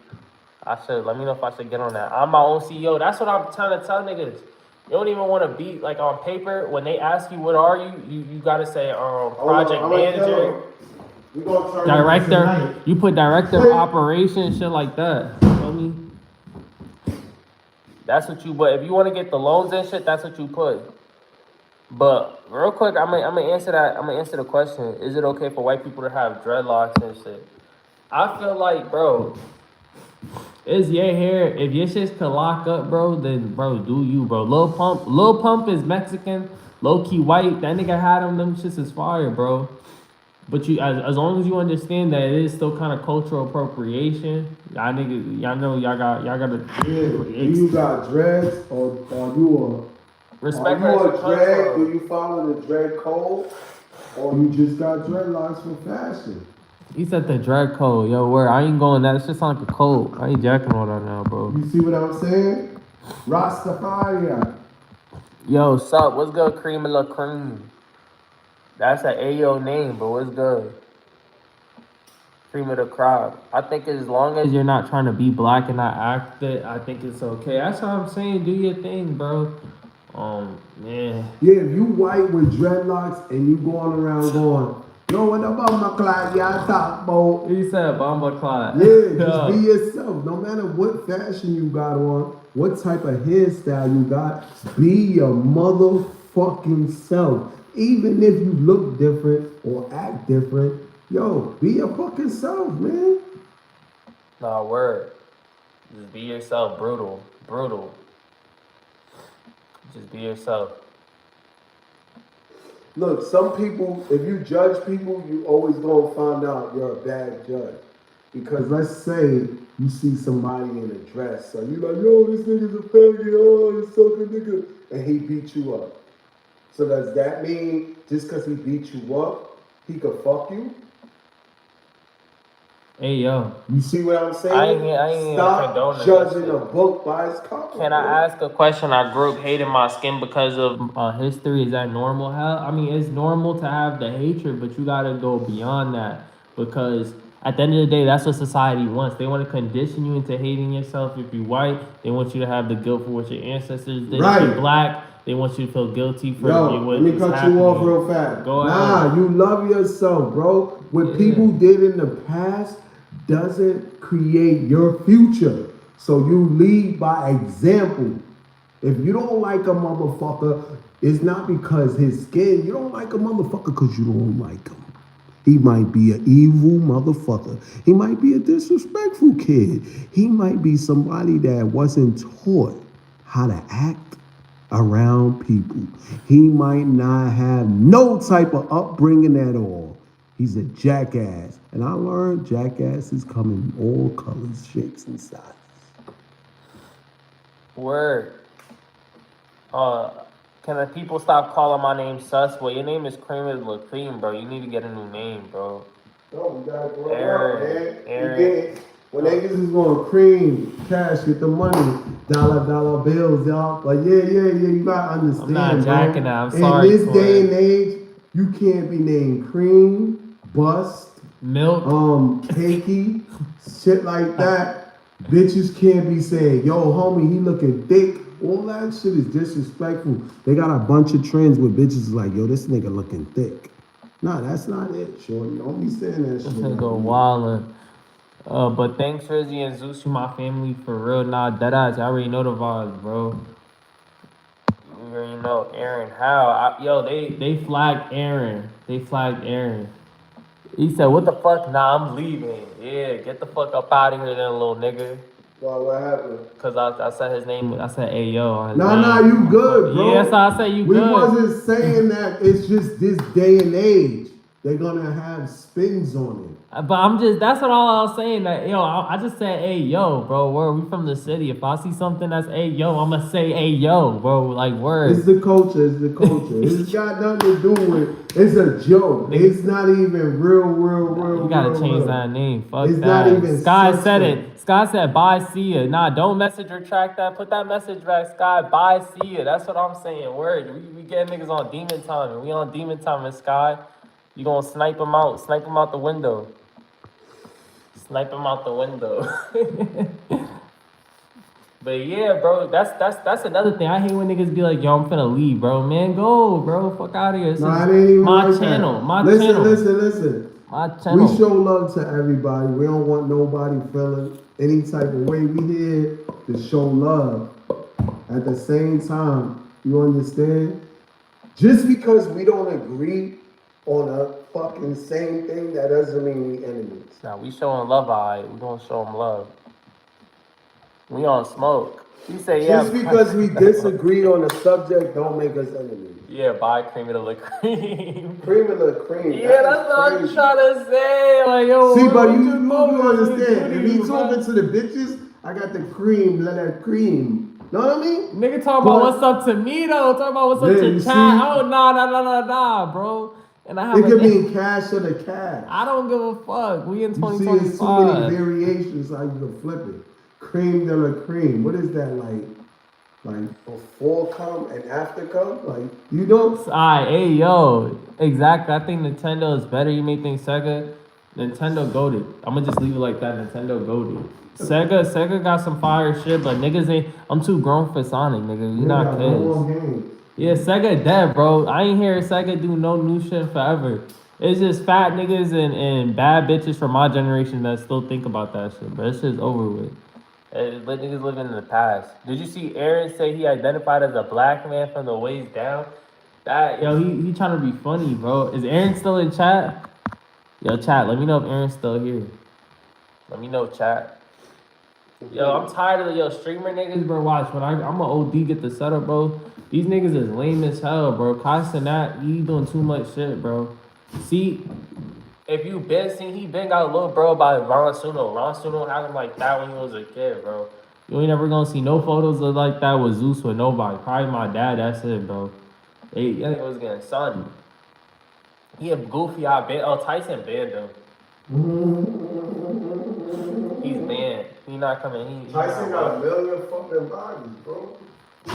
Let me know if I should get on that. I'm my own CEO. That's what I'm trying to tell niggas. You don't even want to be like on paper. When they ask you what are you gotta say project manager, director. You put director of operations, shit like that. You feel me? That's what you. But if you want to get the loans and shit, that's what you put. But real quick, I'm gonna answer that. I'm gonna answer the question. Is it okay for white people to have dreadlocks and shit? I feel like, bro, It's your hair. If your shits could lock up, bro, then bro, do you, bro. Lil Pump is Mexican, low key white. That nigga had them shits is fire, bro. But you, as long as you understand that it is still kind of cultural appropriation, y'all know y'all gotta
Yeah, do you got dreads or you
respect
are you
where
a
she comes
dread?
from.
Do you follow the dread code? Or you just got dreadlocks for fashion?
He said the dread code, yo, where I ain't going that. It's just like a code. I ain't jacking all that now, bro.
You see what I'm saying? Rastafari.
Yo, sup? What's good, Cream of la Cream? That's an Ayo name, but what's good? Cream of the crop. I think as long as you're not trying to be black and not act it, I think it's okay. That's what I'm saying. Do your thing, bro. Man.
Yeah, if you white with dreadlocks and you going around going, yo, what about my client? Y'all talk about.
He said bomba clot.
Yeah, just be yourself. No matter what fashion you got on, what type of hairstyle you got, be your motherfucking self. Even if you look different or act different, yo, be your fucking self, man.
Nah, word. Just be yourself. Brutal. Brutal. Just be yourself.
Look, some people, if you judge people, you always gonna find out you're a bad judge. Because let's say you see somebody in a dress, so you like, yo, this nigga's a faggot, oh, he's such a nigga, and he beat you up. So does that mean just because he beat you up, he could fuck you?
Hey, yo.
You see what I'm saying?
I ain't
Stop
condoning
judging
that shit.
a book by its cover.
Can I ask a question? I grew up hating my skin because of history. Is that normal? Hell, I mean, it's normal to have the hatred, but you gotta go beyond that because at the end of the day, that's what society wants. They want to condition you into hating yourself. If you're white, they want you to have the guilt for what your ancestors did.
Right.
If you're black, they want you to feel guilty for
Yo,
what
let me
is
cut
happening.
you off real fast.
Go
Nah,
ahead.
you love yourself, bro. What
Yeah.
people did in the past doesn't create your future. So you lead by example. If you don't like a motherfucker, it's not because his skin. You don't like a motherfucker because you don't like him. He might be an evil motherfucker. He might be a disrespectful kid. He might be somebody that wasn't taught how to act around people. He might not have no type of upbringing at all. He's a jackass. And I learned jackasses come in all colors, shapes, and sizes.
Word. Can the people stop calling my name Sus? Well, your name is Cream of the Cream, bro. You need to get a new name, bro.
No, we gotta grow
Aaron,
up, man.
Aaron.
When niggas is going cream, cash, get the money, dollar bills, y'all. Like, yeah, you gotta understand,
I'm not jacking
bro.
that. I'm sorry.
In this day and age, you can't be named Cream, Bust,
Milk.
Cakey, shit like that. Bitches can't be saying, yo, homie, he looking thick. All that shit is disrespectful. They got a bunch of trends where bitches is like, yo, this nigga looking thick. Nah, that's not it, shorty. Don't be saying that shit.
This nigga go wildin'. But thanks, Rizzy and Zeus, you my family for real. Nah, deadass. I already know the vibes, bro. You already know Aaron. How? They flagged Aaron. They flagged Aaron. He said, "What the fuck? Nah, I'm leaving. Yeah, get the fuck up out of here, then, little nigga."
Well, what happened?
Cause I said his name. I said, "Hey yo."
Nah, you good, bro.
Yeah, so I said you
we
good.
We wasn't saying that. It's just this day and age. They're gonna have spins on it.
But I'm just, that's what all I was saying. That, yo, I just said, hey, yo, bro, word, we from the city. If I see something that's, hey, yo, I'm gonna say, hey, yo, bro, like, word.
It's the culture, It's got nothing to do with, it's a joke. It's not even real.
You gotta change that name. Fuck
it's
that.
Not even
Sky said it. Sky said, bye, see ya. Nah, don't message or track that. Put that message back, Sky. Bye, see ya. That's what I'm saying. Word. We getting niggas on demon time, and we on demon time in Sky. You gonna snipe them out the window. Snipe him out the window. But yeah, bro, that's another thing. I hate when niggas be like, yo, I'm finna leave, bro. Man, go, bro. Fuck out of here. This
no,
is
it ain't even
my
like
channel.
That.
My
listen,
channel.
Listen.
My channel.
We show love to everybody. We don't want nobody feeling any type of way. We here to show love. At the same time, you understand? Just because we don't agree on a fucking same thing, that doesn't mean we enemies.
Nah, we showing love, alright. We gonna show them love. We on smoke. He said, yeah.
Just because we disagree on a subject don't make us enemies.
Yeah, buy cream of the cream.
Cream of the cream.
Yeah, that's what I'm trying to say. Like, yo,
See, but
what
you
motive
understand.
do
If
to
he
you,
talking
bro?
to the bitches, I got the cream, let that cream. Know what I mean?
Nigga talking
But-
about what's up to me though. Talking about what's up
Yeah,
to
you
chat.
see?
Oh nah, bro. And I have
It could
a.
be cash or the cash.
I don't give a fuck. We in
You see, it's too many
2025.
variations how you can flip it. Cream de la cream. What is that like? Like before come and after come? Like, you know?
Alright, hey yo, exactly. I think Nintendo is better. You may think Sega. Nintendo goated. I'ma just leave it like that. Nintendo goated. Sega got some fire shit, but niggas ain't. I'm too grown for Sonic, nigga. We
They
not
got no more
kids.
games.
Yeah, Sega dead, bro. I ain't hear Sega do no new shit forever. It's just fat niggas and bad bitches from my generation that still think about that shit, bro. That shit's over with. Let niggas living in the past. Did you see Aaron say he identified as a black man from the waist down? That yo, he trying to be funny, bro. Is Aaron still in chat? Yo, chat. Let me know if Aaron's still here. Let me know, chat. Yo, I'm tired of the streamer niggas, bro. Watch when I'm a OD get the setup, bro. These niggas is lame as hell, bro. That he doing too much shit, bro. See, if you been seen, he been got a little bro by Ron Suno. Ron Suno had him like that when he was a kid, bro. You ain't never gonna see no photos of like that with Zeus with nobody. Probably my dad. That's it, bro. Yeah, it was getting sun. He a goofy out band. Oh, Tyson banned him. He's banned. He not coming. He
Tyson
not
got a million fucking bodies, bro.
He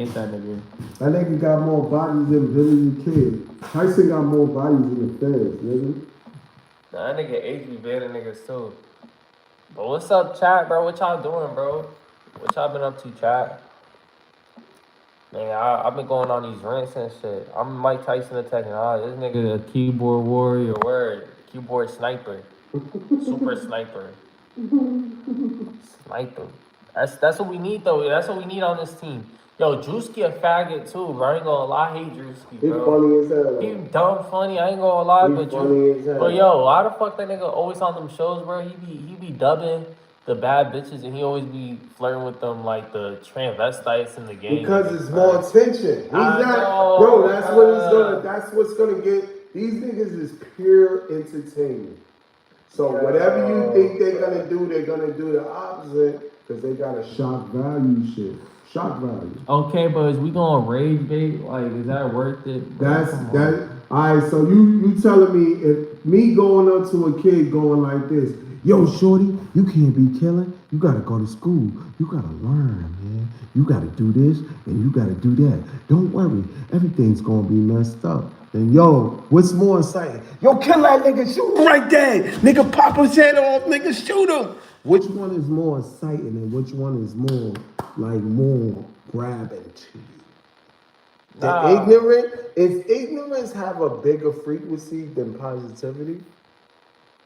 banned that nigga.
That nigga got more bodies than Billy the Kid. Tyson got more bodies than the Feds, nigga.
Nah, that nigga HB banning niggas too. But what's up, chat, bro? What y'all doing, bro? What y'all been up to, chat? Man, I've been going on these rants and shit. I'm Mike Tyson of technology. This nigga a keyboard warrior, word. Keyboard sniper. Super sniper. Sniper. That's what we need, though. That's what we need on this team. Yo, Drewski a faggot, too, bro. I ain't gonna lie. I hate Drewski,
He
bro.
funny as hell.
He dumb funny. I ain't gonna lie,
He
but
funny as hell.
But yo, why the fuck that nigga always on them shows, bro? He be dubbing the bad bitches, and he always be flirting with them like the transvestites in the game.
Because it's more attention. He's not, bro. That's what's gonna get these niggas is pure entertainment. So whatever you think they're gonna do the opposite because they got a shock value shit. Shock value.
Okay, but is we gonna rage bait? Like, is that worth it?
That's that. All right. So you telling me if me going up to a kid going like this, yo, shorty, you can't be killing. You gotta go to school. You gotta learn, man. You gotta do this and you gotta do that. Don't worry, everything's gonna be messed up. And yo, what's more exciting? Yo, kill that nigga, shoot him right there. Nigga, pop his head off, nigga, shoot him. Which one is more exciting and which one is more grabbing to you? Ignorance have a bigger frequency than positivity?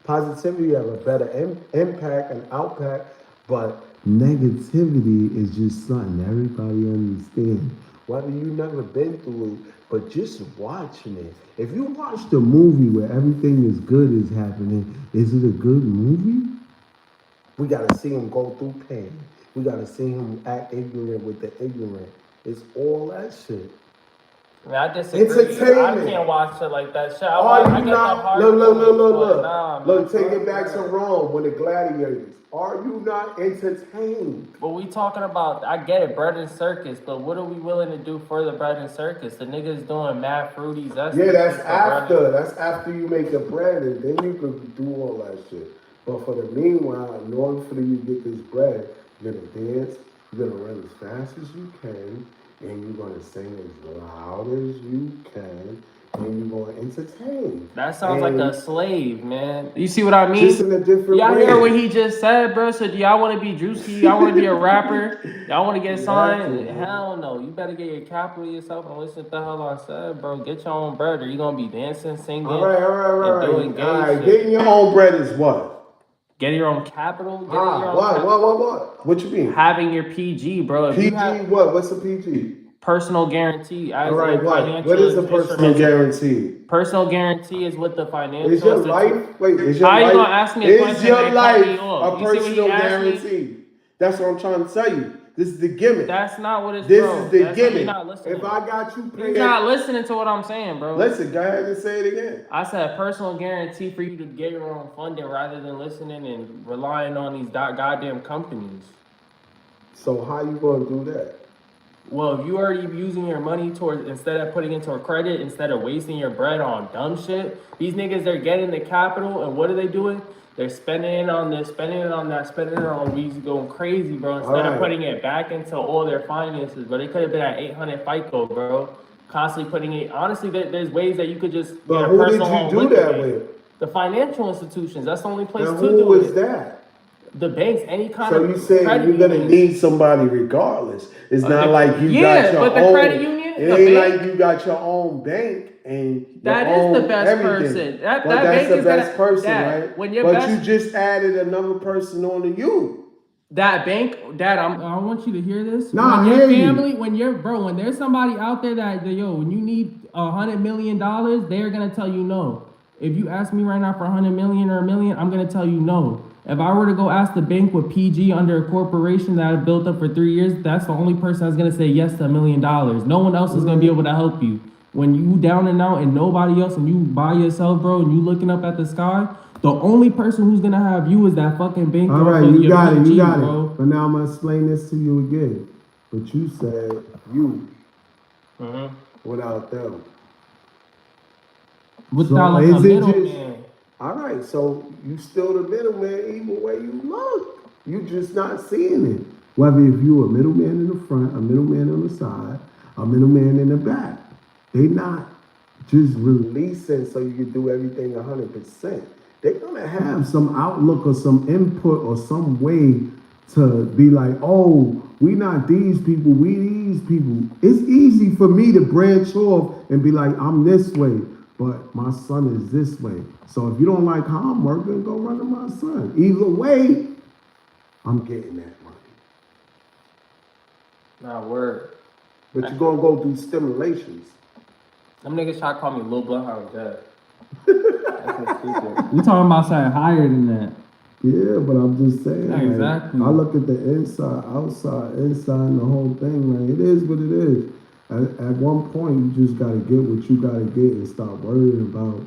Positivity have a better impact and outpact, but negativity is just something everybody understands. Whether you never been through it, but just watching it. If you watch the movie where everything is good is happening, is it a good movie? We gotta see him go through pain. We gotta see him act ignorant with the ignorant. It's all that shit.
I mean, I disagree.
Entertainment.
I can't watch it like that shit.
Are you not? Look.
Nah,
Look, take it back to Rome with the gladiators. Are you not entertained?
But we talking about, I get it, bread and circus, but what are we willing to do for the bread and circus? The niggas doing mad fruities. That's
after. That's after you make the bread, and then you can do all that shit. But for the meanwhile, in order for you to get this bread, you're gonna dance, you're gonna run as fast as you can, and you're gonna sing as loud as you can, and you're gonna entertain.
That sounds like a slave, man. You see what I mean?
Just in a different
y'all
way.
hear what he just said, bro? So do y'all want to be Drewski? Y'all want to be a rapper? Y'all want to get signed? Hell no. You better get your capital yourself and listen to the hell I said, bro. Get your own bread, or you gonna be dancing, singing,
All right.
doing gay shit.
Getting your own bread is what?
Getting your own capital?
What you mean?
Having your PG, bro. If
PG
you have
what? What's a PG?
personal guarantee. As
All right,
what?
What is a personal guarantee?
Personal guarantee is what the financial.
Is your life? Wait, is your
How
life?
you gonna ask me a question?
Is your
and cut me
life
off?
a
You see what he
personal
asked me?
guarantee? That's what I'm trying to tell you. This is the gimmick.
That's not what it's.
This
bro.
is the
That's not,
gimmick.
you're not listening.
If I got you
You're
paying,
not listening to what I'm saying, bro.
listen, go ahead and say it again.
I said personal guarantee for you to get your own funding rather than listening and relying on these goddamn companies.
So how you gonna do that?
Well, if you already using your money towards, instead of putting into a credit, instead of wasting your bread on dumb shit, these niggas, they're getting the capital, and what are they doing? They're spending it on this, spending it on that, spending it on weeds, going crazy, bro. Instead of putting it back into all their finances, bro. They could have been at 800 FICO, bro. Constantly putting it. Honestly, there's ways that you could just
But
get a
who did
personal
you
loan
do that with?
The financial institutions. That's the only place
Now
to
who
do
is
it.
that?
The banks, any kind
So
of
you saying
credit
you're gonna
unions.
need somebody regardless. It's not like you
Yeah,
got your
but the
own.
credit union,
It
the
ain't
bank-
like you got your own bank and
That
your
is
own
the best
everything.
person. That
But that's
bank
the
is
best
gonna,
person,
Dad,
right?
when your
But
best,
you just added another person on to you.
that bank, Dad,
I want you to hear this.
Nah,
when
I
your
hear you.
family, when there's somebody out there that, when you need $100 million, they're gonna tell you no. If you ask me right now for 100 million or a million, I'm gonna tell you no. If I were to go ask the bank with PG under a corporation that I've built up for 3 years, that's the only person that's gonna say yes to $1 million. No one else is gonna be able to help you. When you down and out and nobody else and you by yourself, bro, and you looking up at the sky, the only person who's gonna have you is that fucking bank.
All right,
off of
you
your
got it,
PG,
you got
bro.
it. But now I'm gonna explain this to you again. But you said you without them.
Without
So
like a
is it just-
middleman.
All right, so you still the middleman either way you look. You just not seeing it. Whether if you a middleman in the front, a middleman on the side, a middleman in the back. They not just releasing so you can do everything 100%. They're gonna have some outlook or some input or some way to be like, oh, we not these people, we these people. It's easy for me to branch off and be like, I'm this way, but my son is this way. So if you don't like how I'm working, go run to my son. Either way, I'm getting that money.
Nah, word.
But you're gonna go through stimulations.
Them niggas try to call me Lil Bloodhound Jack. That's so stupid.
We talking about something higher than that.
Yeah, but I'm just saying.
Yeah,
like,
exactly.
I look at the inside, outside, inside, and the whole thing. Like, it is what it is. At one point, you just gotta get what you gotta get and stop worrying about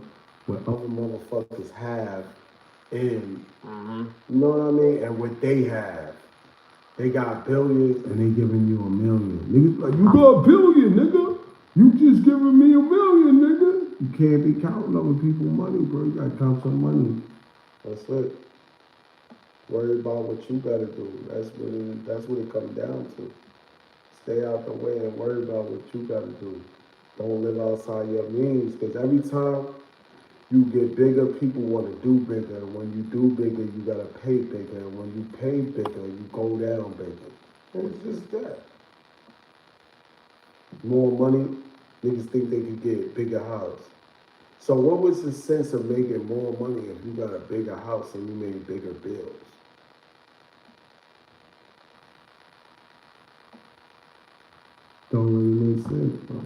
what other motherfuckers have, and you know what I mean, and what they have. They got billions and they giving you $1 million. Niggas like, you got $1 billion, nigga. You just giving me $1 million, nigga. You can't be counting other people's money, bro. You gotta count your money. That's it. Worry about what you gotta do. That's what it comes down to. Stay out the way and worry about what you gotta do. Don't live outside your means, because every time you get bigger, people want to do bigger. When you do bigger, you gotta pay bigger. And when you pay bigger, you go down bigger. And it's just that. More money, niggas think they could get a bigger house. So what was the sense of making more money if you got a bigger house and you made bigger bills? Don't really make sense, bro.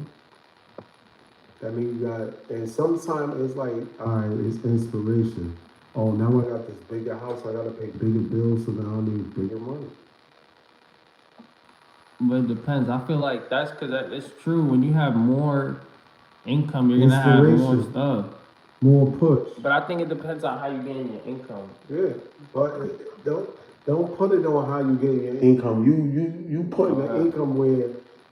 That means you got, and sometimes it's like, all right, it's inspiration. Oh, now I got this bigger house, I gotta pay bigger bills, so now I need bigger money.
But it depends. I feel like that's because it's true. When you have more income, you're gonna have more
Inspiration.
stuff.
More push.
But I think it depends on how you gain your income.
Yeah, but don't put it on how you get your income. You put the income where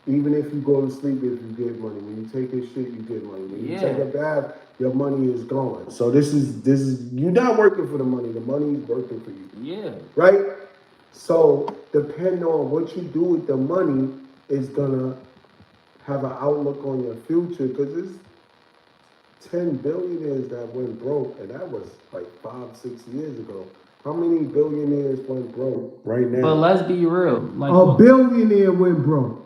even if you go to sleep, if you get money. When you take a shit, you get money. When you take a bath, your money is gone. So this is you're not working for the money. The money is working for you.
Yeah.
Right? So depending on what you do with the money is gonna have an outlook on your future, because it's 10 billionaires that went broke, and that was like 5-6 years ago. How many billionaires went broke right now?
But let's be real. Like,
A billionaire went broke.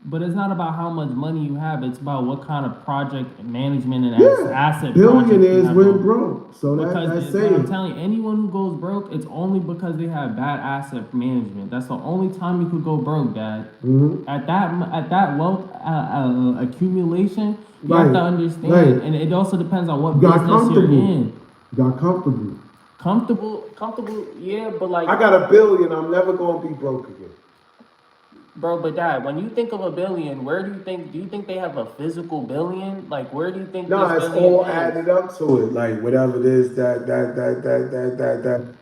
but it's not about how much money you have. It's about what kind of project management and
Yeah,
asset.
billionaires
project you
went
have.
broke. So that's
But I'm
saying.
telling you, anyone who goes broke, it's only because they have bad asset management. That's the only time you could go broke, Dad.
Mm-hmm.
At that wealth accumulation, you
Right,
have to understand,
right.
and it also depends on what
You got
business you're
comfortable.
in.
Got comfortable.
Comfortable, yeah, but like,
I got $1 billion. I'm never gonna be broke again.
bro, but Dad, when you think of $1 billion, where do you think they have a physical billion? Like, where do you think
No,
this
it's
billion
all
is?
added up to it. Like whatever it is, that.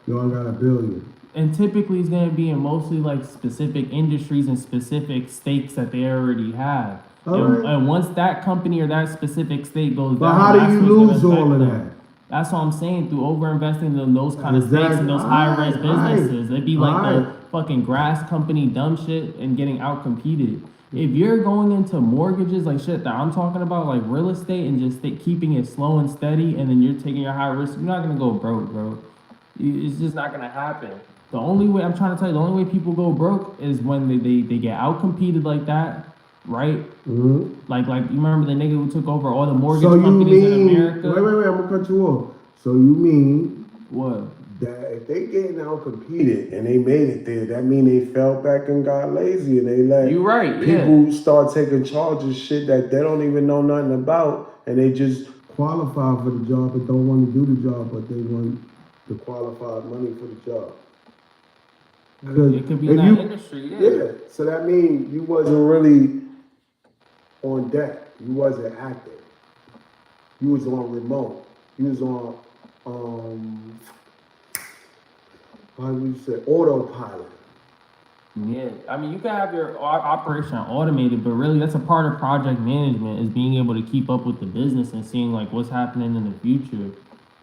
Yo, I got $1 billion.
And typically it's gonna be in mostly like specific industries and specific stakes that they already have.
Alright.
And once that company or that specific stake goes
But
down,
how do
that's
you
what's gonna
lose all
affect
of
them.
that?
That's what I'm saying. Through over investing in those kind of stakes
Exactly.
and those high res
Alright,
businesses, it'd be like the
alright.
fucking grass company dumb shit and getting out competed. If you're going into mortgages like shit that I'm talking about, like real estate, and just keeping it slow and steady, and then you're taking your high risk, you're not gonna go broke, bro. It's just not gonna happen. The only way I'm trying to tell you, the only way people go broke is when they get out competed like that, right?
Mm-hmm.
Like you remember the nigga who took over all the mortgage
So you
companies in
mean?
America?
Wait, I'm gonna cut you off. So you mean
What?
that if they getting out competed and they made it there, that mean they fell back and got lazy and they let
You right,
people start taking charge of shit that they don't even know nothing about, and they just qualify for the job but don't want to do the job, but they want the qualified money for the job.
It could be in
if
that
you-
industry,
Yeah, so that means you wasn't really on deck. You wasn't active. You was on remote. You was on how do you say, autopilot.
Yeah, I mean, you can have your operation automated, but really that's a part of project management, is being able to keep up with the business and seeing like what's happening in the future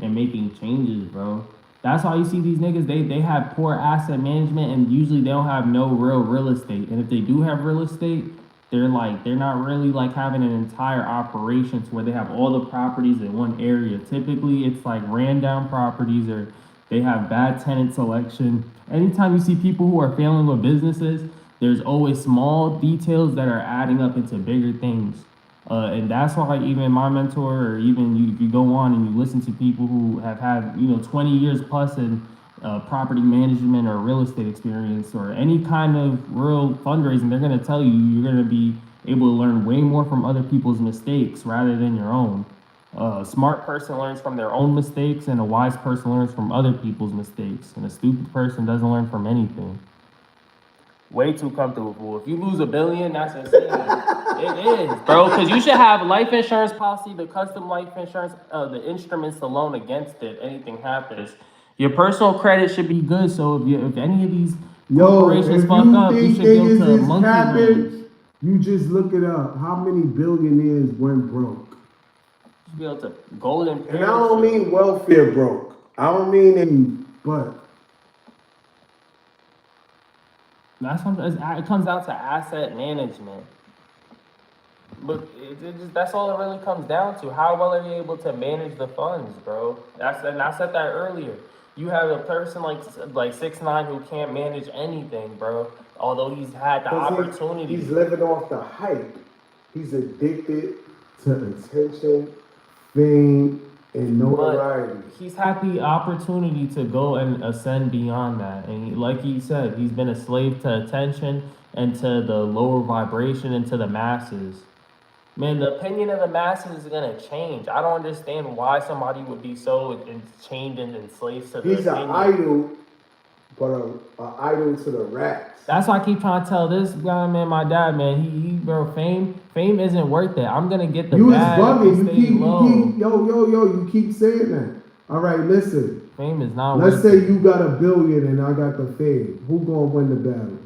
and making changes, bro. That's why you see these niggas, they have poor asset management, and usually they don't have no real estate. And if they do have real estate, they're not really like having an entire operation to where they have all the properties in one area. Typically it's like ran down properties, or they have bad tenant selection. Anytime you see people who are failing with businesses, there's always small details that are adding up into bigger things. And that's why even my mentor, or even you, if you go on and you listen to people who have had, 20 years plus in property management or real estate experience or any kind of real fundraising, they're going to tell you you're going to be able to learn way more from other people's mistakes rather than your own. A smart person learns from their own mistakes, and a wise person learns from other people's mistakes. And a stupid person doesn't learn from anything. Way too comfortable. If you lose $1 billion, that's insane. It is, bro. Because you should have life insurance policy, the custom life insurance, the instruments to loan against it. Anything happens, your personal credit should be good. So if any of these corporations fuck up, you should be able to monkey wrench.
You just look it up. How many billionaires went broke?
You should be able to golden.
And I don't mean welfare broke. I don't mean any, but
that's what it comes down to asset management. But that's all it really comes down to. How well are you able to manage the funds, bro? And I said that earlier. You have a person like 6ix9ine who can't manage anything, bro. Although he's had the opportunity.
He's living off the hype. He's addicted to attention, fame, and notoriety.
But he's had the opportunity to go and ascend beyond that. And like he said, he's been a slave to attention and to the lower vibration and to the masses. Man, the opinion of the masses is gonna change. I don't understand why somebody would be so chained and enslaved to the
He's an idol, but an idol to the rats.
That's why I keep trying to tell this guy, man, my dad, man, he bro, fame isn't worth it. I'm gonna get the bag and stay low.
You keep saying that. All right, listen.
Fame is not
Let's
worth
say
it.
you got $1 billion and I got the fame. Who gonna win the battle?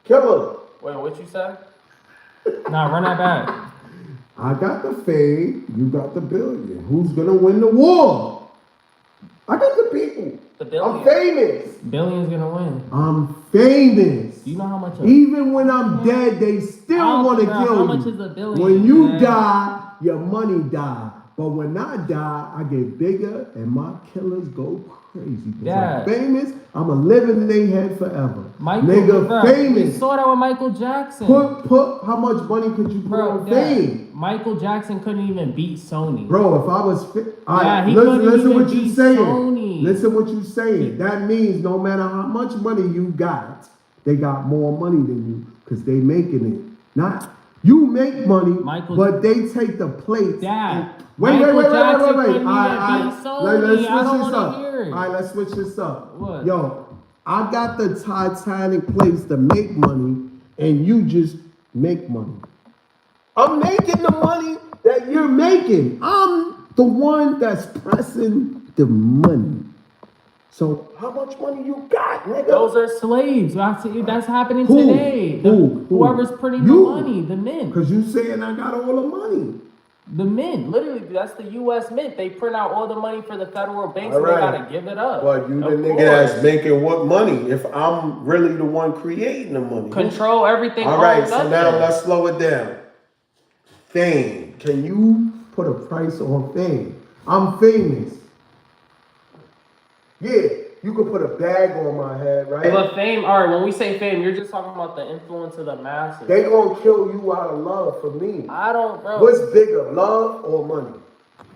Killer.
Wait, what you said? Nah, run that back.
I got the fame, you got the $1 billion. Who's gonna win the war? I got the people.
The billion.
I'm famous.
Billion's gonna win.
I'm famous.
Do you know how much?
Even when I'm dead, they still want to kill you.
How much is a billion?
When you die, your money die. But when I die, I get bigger and my killers go crazy.
Yeah.
I'm famous. I'm a live in their head forever.
Bro,
famous.
We saw that with Michael Jackson.
Put how much money could you put on fame?
Michael Jackson couldn't even beat Sony.
Bro, if I was
listen
what you saying.
Sony.
Listen what you saying. That means no matter how much money you got, they got more money than you because they making it. Not You make money,
Michael-
but they take the plates.
Dad,
Wait.
Michael Jackson
All
couldn't
right.
even beat Sony.
Let's switch
I don't
this
wanna
up.
hear it.
All right, let's switch this up.
What?
Yo, I got the Titanic plates to make money, and you just make money. I'm making the money that you're making. I'm the one that's pressing the money. So how much money you got, nigga?
Those are slaves. That's happening
Who?
today.
Who?
Whoever's printing
You.
the money, the mint.
Cause you saying I got all the money.
The mint, literally, that's the U.S. Mint. They print out all the money for the federal banks,
All
and
right.
they gotta give it up.
But you the
Of
nigga
course.
that's making what money? If I'm really the one creating the money.
Control everything.
All right, so
nothing.
now let's slow it down. Fame. Can you put a price on fame? I'm famous. Yeah, you could put a bag on my head, right?
But fame, all right, when we say fame, you're just talking about the influence of the masses.
They gonna kill you out of love for me.
I don't, bro.
What's bigger, love or money?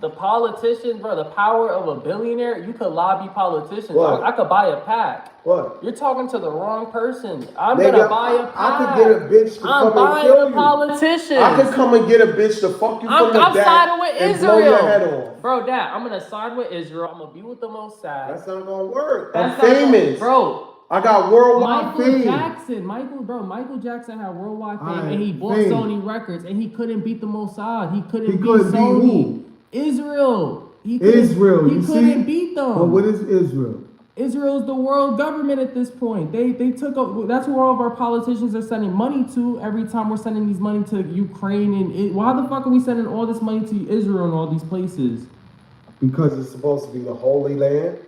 The politicians, bro, the power of a billionaire, you could lobby politicians.
What?
I could buy a pack.
What?
You're talking to the wrong person. I'm
Nigga,
gonna buy a pack.
I could get a bitch to
I'm
come and
buying
kill
a
you.
politician.
I could come and get a bitch to fuck you from the
I'm
back
siding with
and
Israel.
blow your head off.
Bro, Dad, I'm gonna side with Israel. I'm gonna be with the Mossad.
That's not gonna work.
That's
I'm
not
famous.
bro.
I got worldwide
Michael
fame.
Jackson, Michael Jackson had worldwide fame,
Alright,
and he bought
fame.
Sony Records, and he couldn't beat the Mossad. He couldn't
He
beat
couldn't beat
Sony.
who?
Israel. He couldn't-
Israel,
He
you
couldn't
see?
beat them.
But what is Israel?
Israel's the world government at this point. They took up. That's where all of our politicians are sending money to. Every time we're sending these money to Ukraine and why the fuck are we sending all this money to Israel and all these places?
Because it's supposed to be the Holy Land.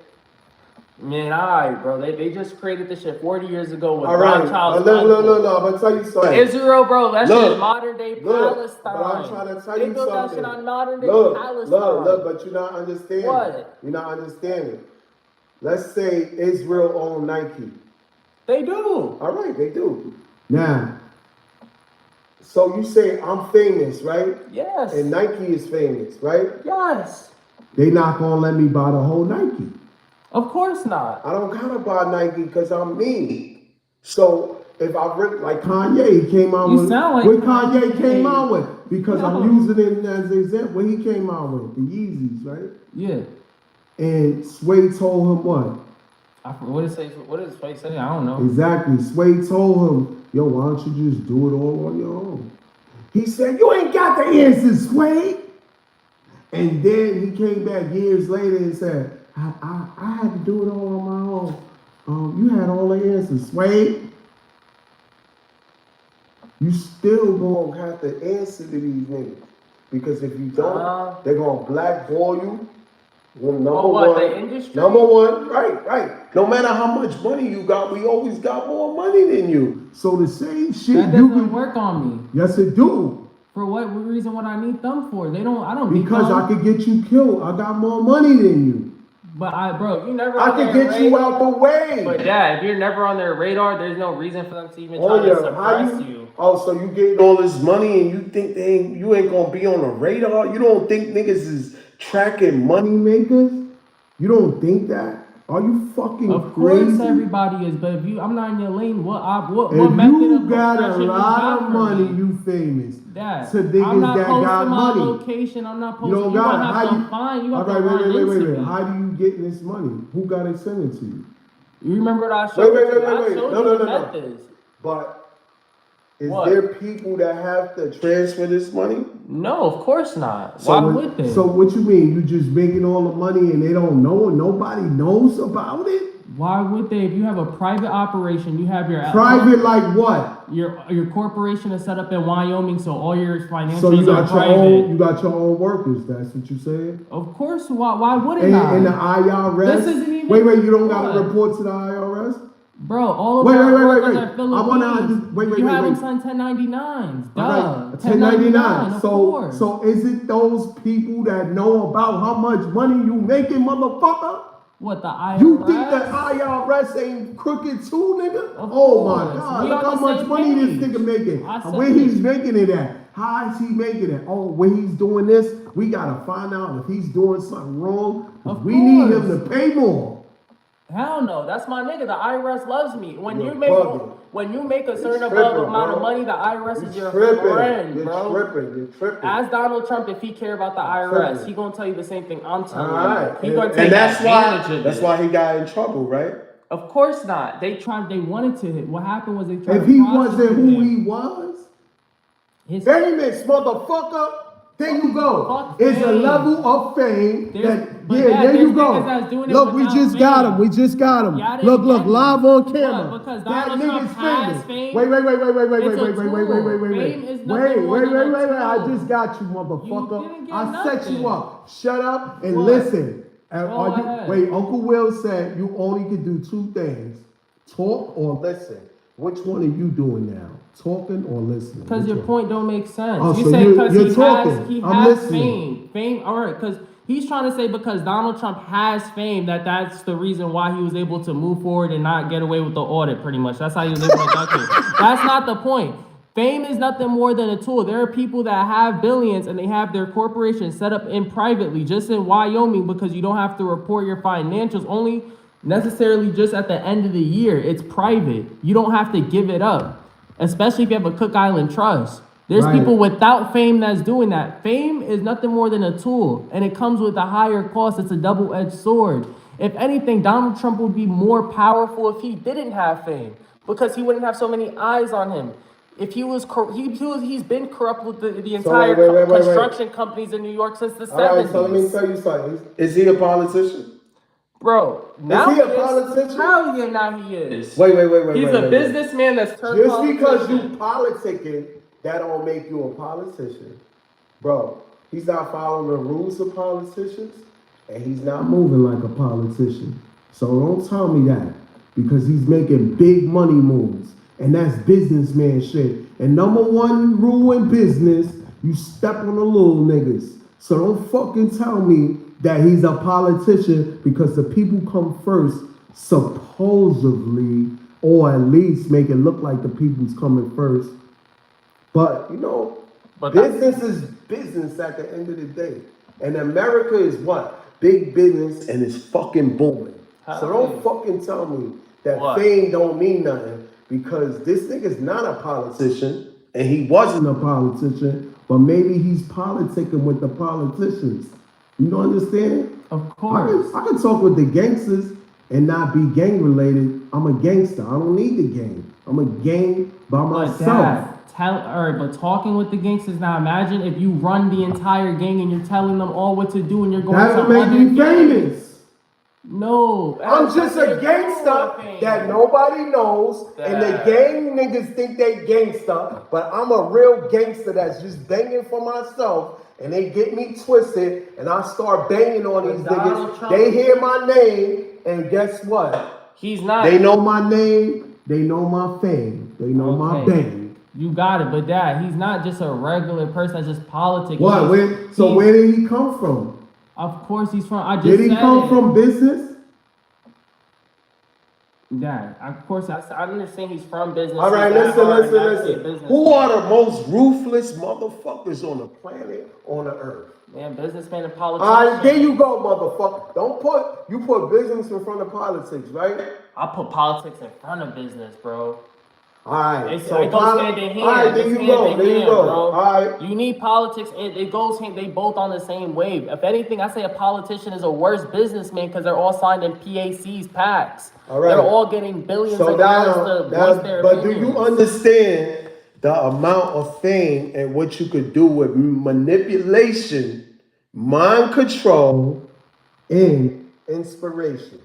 Man, alright, bro. They just created this shit 40 years ago with
All right,
Rothschild's
look,
uncle.
I'm gonna tell you something.
Israel, bro, that's
Look,
just modern day
look,
Palestine.
but I'm trying to tell
They
you
built that
something.
shit on modern day Palestine.
Look, but you're not understanding.
What?
You're not understanding. Let's say Israel own Nike.
They do.
All right, they do. Now, so you say I'm famous, right?
Yes.
And Nike is famous, right?
Yes.
They not gonna let me buy the whole Nike.
Of course not.
I don't gotta buy Nike because I'm me. So if I really like Kanye, he came out
You
with
sound like
what Kanye
Kanye.
came out with because
No.
I'm using it as an example. What he came out with, the Yeezys, right?
Yeah.
And Sway told him what?
What is it? What is Sway saying? I don't know.
Exactly. Sway told him, yo, why don't you just do it all on your own? He said, you ain't got the answers, Sway. And then he came back years later and said, I had to do it all on my own. You had all the answers, Sway. You still gonna have to answer to these niggas. Because if you don't, they're gonna blackball you. Well,
the industry?
Number one, right. No matter how much money you got, we always got more money than you. So the same shit
That
you
doesn't
can
work on me.
Yes, it do.
For what reason would I need them for? I don't need
Because
them.
I could get you killed. I got more money than you.
But you never.
I
on
could
their
get you
radar.
out the way.
But Dad, if you're never on their radar, there's no reason for them to even try
Oh,
to
yeah.
suppress you.
Oh, so you getting all this money and you think you ain't gonna be on the radar? You don't think niggas is tracking money makers? You don't think that? Are you fucking
Of
crazy?
course, everybody is. But if I'm not in your lane, what
If
method
you
of
got a
oppression you
lot
got
of
for
money,
me?
you famous.
Dad,
To niggas
I'm not
that
posting
got
my
money.
location. I'm not posting.
You don't
You
got
gonna
how
have
you.
to find. You
All
have to run into
wait.
me.
How do you get this money? Who got it sent it to you?
You remember what I showed
Wait.
you? I showed
No.
you the methods.
But is
What?
there people that have to transfer this money?
No, of course not. Why would they?
So what you mean? You just making all the money and they don't know and nobody knows about it?
Why would they? If you have a private operation, you have your
Private like what?
Your corporation is set up in Wyoming, so all your financials
So you
are
got your
private.
own. You got your own workers. That's what you said.
Of course. Why wouldn't I?
And the IRS.
This isn't even.
Wait. You don't got to
What?
report to the IRS.
Bro, all of
Wait,
our
wait.
workers are Philippines.
I wanna wait.
You have them sign 1099s. Duh.
All right, 1099.
Of course.
So is it those people that know about how much money you making, motherfucker?
What, the IRS?
You think the IRS ain't crooked too, nigga?
Of
Oh my
course.
God!
We
Look
on
how
the
much
same
money
page.
this nigga making.
I said
Where
it.
he's making it at? How is he making it? Oh, when he's doing this, we gotta find out if he's doing something wrong.
Of
We need him
course.
to pay more.
Hell no, that's my nigga. The IRS loves me. When
You're
you make
bugging.
a certain
You're tripping,
amount of
bro.
money, the IRS is your
tripping.
friend,
You're
bro.
You're tripping.
Ask Donald Trump if he care about the IRS.
tripping.
He gonna tell you the same thing I'm telling
Alright.
you. He gonna
And
take
that's
advantage of
that's
it.
why he got in trouble, right?
Of course not. They wanted to hit. What happened was they tried
If
to
he wasn't
prosecute
who
him.
he was,
His
famous motherfucker. There you go.
Fuck
It's a
fame.
level of fame
But
there
there's
you go.
niggas that's doing it
Look, we
without
just
fame.
got him. We just got him.
Y'all didn't
Look,
get him.
live on camera.
What? Because
That
Donald Trump
nigga's
has
famous.
fame.
Wait.
It's a
Wait.
tool. Fame is nothing more than a
I
tool.
just got you, motherfucker.
You didn't get
I set
nothing.
you up. Shut up and
What?
listen.
Go
Are you,
ahead.
wait, Uncle Will said you only can do two things: talk or listen. Which one are you doing now? Talking or listening?
Because
Which
your
one?
point don't make sense.
Oh,
You
so
say because
you're
he
talking.
he
I'm
has
listening.
fame. All right, because he's trying to say because Donald Trump has fame that's the reason why he was able to move forward and not get away with the audit. Pretty much, that's how he was able to duck it. That's not the point. Fame is nothing more than a tool. There are people that have billions and they have their corporations set up in privately, just in Wyoming, because you don't have to report your financials only necessarily just at the end of the year. It's private. You don't have to give it up, especially if you have a Cook Island trust. There's
Right.
people without fame that's doing that. Fame is nothing more than a tool, and it comes with a higher cost. It's a double-edged sword. If anything, Donald Trump would be more powerful if he didn't have fame, because he wouldn't have so many eyes on him. If he was, he's been corrupt with the entire
wait.
construction companies in New York since the 70s.
All right, so let me tell you something. Is he a politician?
Bro, now
he a politician?
Hell yeah, now he is.
Wait.
He's a businessman that's turned
Just because
politician.
you politicking, that don't make you a politician. Bro, he's not following the rules of politicians, and he's not moving like a politician. So don't tell me that, because he's making big money moves, and that's businessman shit. And number one rule in business, you step on the little niggas. So don't fucking tell me that he's a politician, because the people come first, supposedly, or at least make it look like the people's coming first. But, business is business at the end of the day. And America is what? Big business, and it's fucking booming. So don't fucking tell me that fame don't mean nothing, because this nigga's not a politician, and he wasn't a politician, but maybe he's politicking with the politicians. You don't understand?
Of course.
I can talk with the gangsters and not be gang related. I'm a gangster. I don't need the gang. I'm a gang by myself.
But talking with the gangsters now, imagine if you run the entire gang and you're telling them all what to do and you're going
That
to
would make
other
me
gangs.
famous.
No.
I'm just a gangster that nobody knows, and the gang niggas think they gangster, but I'm a real gangster that's just banging for myself, and they get me twisted, and I start banging on these niggas. They hear my name, and guess what?
He's not.
They know my name, they know my fame, they know my bang.
You got it, but Dad, he's not just a regular person that's just politicking.
What? Where did he come from?
Of course he's from.
Did he come from business?
Dad, of course I understand he's from business.
All right, listen. Who are the most ruthless motherfuckers on the planet, on the earth?
Man, businessman and politician.
All right, there you go, motherfucker. You put business in front of politics, right?
I put politics in front of business, bro.
All right,
it goes hand in hand.
All right, there you go,
bro.
All right.
You need politics, and it goes hand. They both on the same wave. If anything, I say a politician is a worse businessman because they're all signed in PACs, PACs.
All right.
They're all getting billions of dollars to voice their
But
opinions.
do you understand the amount of fame and what you could do with manipulation, mind control, and inspiration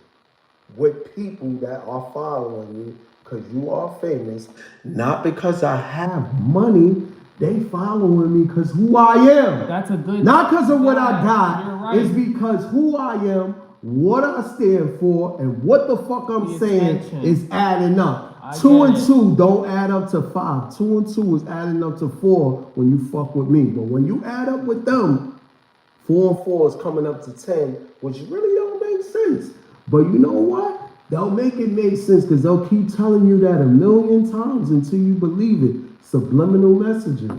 with people that are following you? Because you are famous, not because I have money. They following me because who I am.
That's a good.
Not because of what I
You're
got.
right.
It's because who I am, what I stand for, and what the fuck I'm saying is adding up. 2 and 2 don't add up to 5. 2 and 2 is adding up to 4 when you fuck with me. But when you add up with them, 4 and 4 is coming up to 10, which really don't make sense. But you know what? They'll make it make sense because they'll keep telling you that a million times until you believe it. Subliminal messages.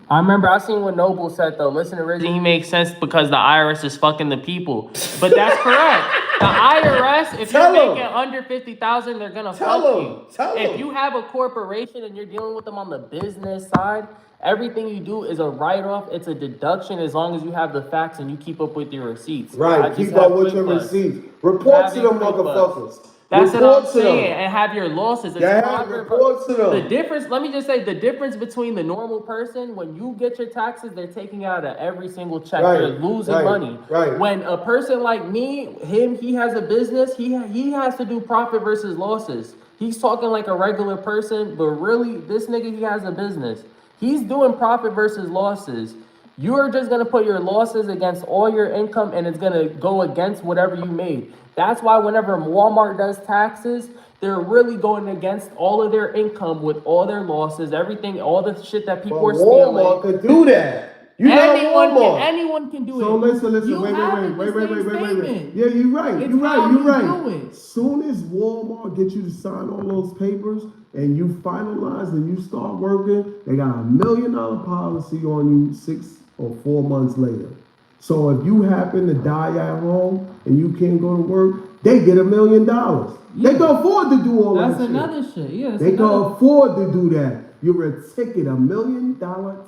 I remember I seen what Noble said though. Listen to RIZZY, he makes sense because the IRS is fucking the people. But that's correct. IRS, if
Tell
you're
'em.
making under 50,000, they're gonna
Tell
fuck
'em.
you.
Tell 'em.
If you have a corporation and you're dealing with them on the business side, everything you do is a write-off. It's a deduction as long as you have the facts and you keep up with your receipts. I
Right,
just
keep
have
up with
quick
your
plus.
receipts.
You
Report
have
to
your
them
quick plus.
motherfuckers.
That's what
Report
I'm
to
saying,
them.
and have your losses. It's
Yeah,
proper.
report to them.
The difference, let me just say, the difference between the normal person, when you get your taxes, they're taking out of every single check.
Right,
They're losing
right,
money.
right.
When a person like me, he has a business, he has to do profit versus losses. He's talking like a regular person, but really, this nigga, he has a business. He's doing profit versus losses. You're just gonna put your losses against all your income, and it's gonna go against whatever you made. That's why whenever Walmart does taxes, they're really going against all of their income with all their losses, everything, all the shit that people
But
are stealing.
Walmart could do that. You not Walmart.
Anyone can do
So
it.
listen,
You
wait.
have it the same statement.
Yeah, you're right.
It's
You're
how
right.
you
You're right.
do it.
Soon as Walmart gets you to sign all those papers and you finalize and you start working, they got $1 million policy on you 6 or 4 months later. So if you happen to die at home and you can't go to work, they get $1 million. They can afford to do all
That's
that shit.
another shit. Yeah, that's
They can
another.
afford to do that. You're a ticket, $1 million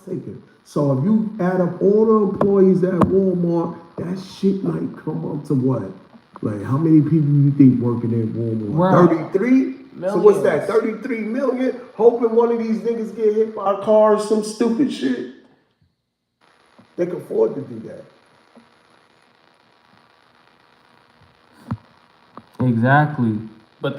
ticket. So if you add up all the employees at Walmart, that shit might come up to what? Like how many people you think working at Walmart? 33? So what's that? 33 million? Hoping one of these niggas get hit by a car or some stupid shit. They can afford to do that.
Exactly. But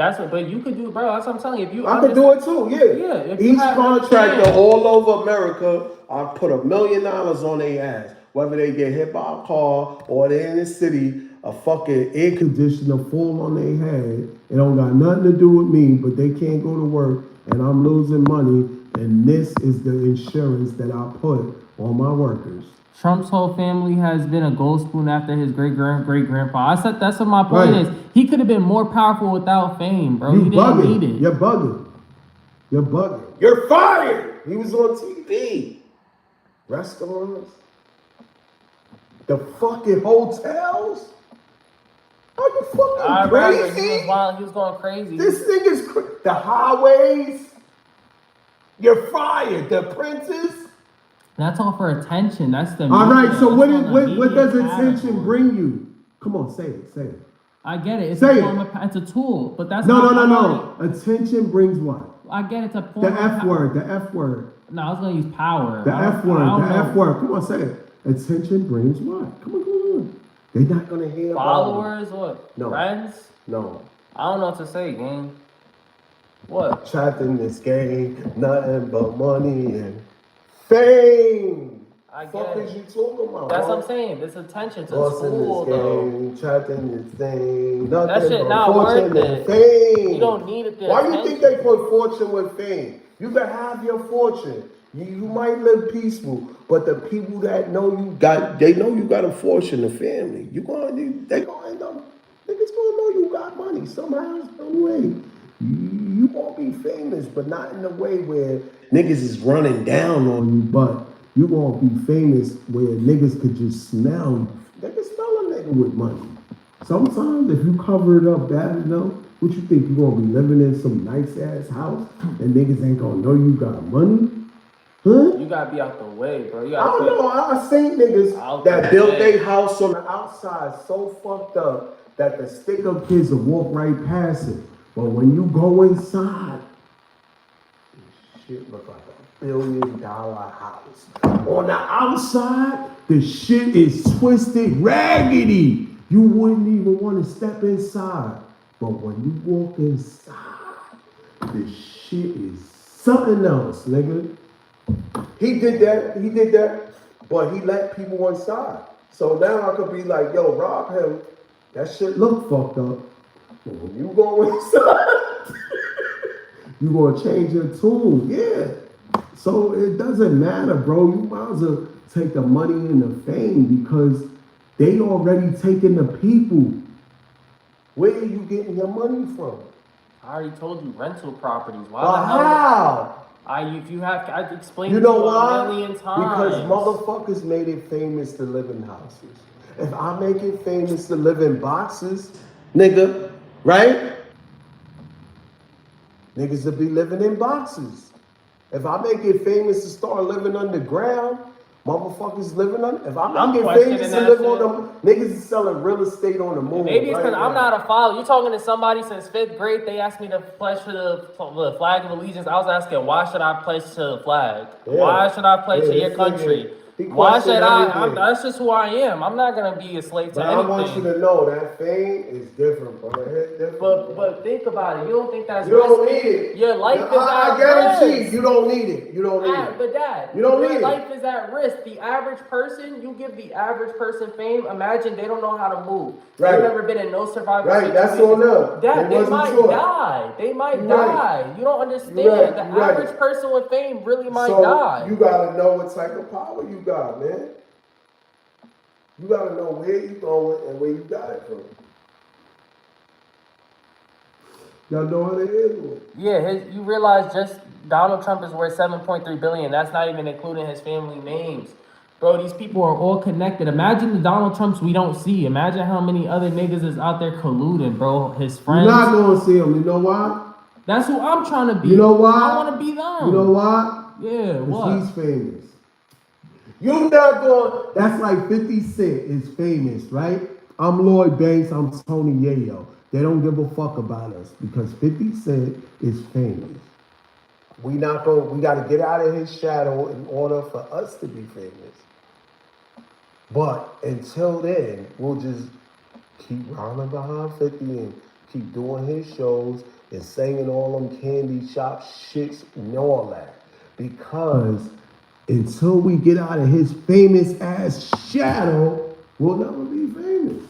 you could do, bro. That's what I'm telling you. If you
I could do it too, yeah.
Yeah, if you
Each
have
contractor
understand.
all over America, I put $1 million on their ass. Whether they get hit by a car or they're in the city, a fucking air conditioner fall on their head. It don't got nothing to do with me, but they can't go to work and I'm losing money. And this is the insurance that I put on my workers.
Trump's whole family has been a gold spoon after his great grandfather. I said that's what my point
Right.
is. He could have been more powerful without fame, bro.
You
He didn't
bugging.
need it.
You're bugging. You're bugging. You're fired. He was on TV. Restaurants. The fucking hotels. Are you fucking crazy?
He was going crazy.
This nigga's the highways. You're fired. The Princess.
That's all for attention. That's the.
All right.
media.
So
That's on the
what
media
does attention
category.
bring you? Come on, say it. Say it.
I get it. It's
Say
a form
it.
of, it's a tool, but that's
No.
not
Attention brings what?
I get it's a form
The
of
F word. The F word.
No, I was gonna use power.
The
I don't-
F word.
I don't
The
know.
F word. Come on, say it. Attention brings what? Come on. They're not gonna hear about
Followers, what?
No.
Friends?
it. No.
I don't know what to say, gang. What?
Trapped in this game, nothing but money and fame.
I
Fuck
get
is
it.
you talking about?
That's
bro?
what I'm saying. This attention to
Lost in
school,
this
though.
game, trapped in this thing, nothing
shit
but
not
fortune
worth
and
it.
fame.
You don't need it.
Why do you think they put fortune with fame? You can have your fortune. You might live peaceful, but the people that know you got, they know you got a fortune, a family. They gonna end up, niggas gonna know you got money somehow, some way. You gonna be famous, but not in a way where niggas is running down on you, but you gonna be famous where niggas could just smell you. They can smell a nigga with money. Sometimes if you cover it up bad enough, what you think, you gonna be living in some nice ass house and niggas ain't gonna know you got money? Huh?
You gotta be out the way, bro. You
I
gotta
don't know. I seen niggas
Out
that
the
built
way.
their house on the outside so fucked up that the stick-up kids will walk right past it. But when you go inside, this shit look like a $1 billion house. On the outside, the shit is twisted raggedy. You wouldn't even want to step inside. But when you walk inside, this shit is something else, nigga. He did that, but he let people inside. So now I could be like, yo, rob him. That shit look fucked up. But when you go inside, you gonna change your tune, yeah. So it doesn't matter, bro. You might as well take the money and the fame because they already taking the people. Where are you getting your money from?
I already told you rental properties. Why
But
the hell?
how?
I've explained
You
it
know
to
why?
a million times.
Because motherfuckers made it famous to live in houses. If I make it famous to live in boxes, nigga, right? Niggas will be living in boxes. If I make it famous to start living underground, motherfuckers living on. If I
I'm
make it
questioning
famous to
that
live
shit.
on the niggas is selling real estate on the moon.
Maybe it's
right
because I'm
now.
not a follower. You talking to somebody since 5th grade? They asked me to pledge for the flag of allegiance. I was asking, why should I pledge to the flag?
Yeah.
Why should I pledge to
Yeah,
your
this
country?
nigga, he
Why
questioned
should I?
everything.
That's just who I am. I'm not gonna be a slave to
But I want you
anything.
to know that fame is different, bro. It's different.
But think about it. You don't think that's
you don't
risky?
need it.
Your life is
I
at
guarantee
risk.
you don't need it. You don't need it.
But Dad,
You don't
your
need it.
life is at risk. The average person, you give the average person fame. Imagine they don't know how to move.
Right.
They've never been in no survival
Right, that's
situations.
on them.
Dad, they
wasn't
might
taught.
die. They might
You're
die.
right.
You don't understand.
You're right.
The
You're right.
average person with fame really might
So
die.
you gotta know what type of power you got, man. You gotta know where you going and where you got it from. Y'all know how to handle it.
Yeah, you realize just Donald Trump is worth 7.3 billion. That's not even including his family names. Bro, these people are all connected. Imagine the Donald Trumps we don't see. Imagine how many other niggas is out there colluding, bro. His friends.
You're not gonna see him. You know why?
That's who I'm trying to be.
You know why?
I want to be them.
You know why?
Yeah,
Because
what?
he's famous. You're not going. That's like 50 Cent is famous, right? I'm Lloyd Banks. I'm Tony Yayo. They don't give a fuck about us because 50 Cent is famous. We not going. We got to get out of his shadow in order for us to be famous. But until then, we'll just keep rhyming behind 50 and keep doing his shows and singing all them candy shop shits and all that. Because until we get out of his famous ass shadow, we'll never be famous.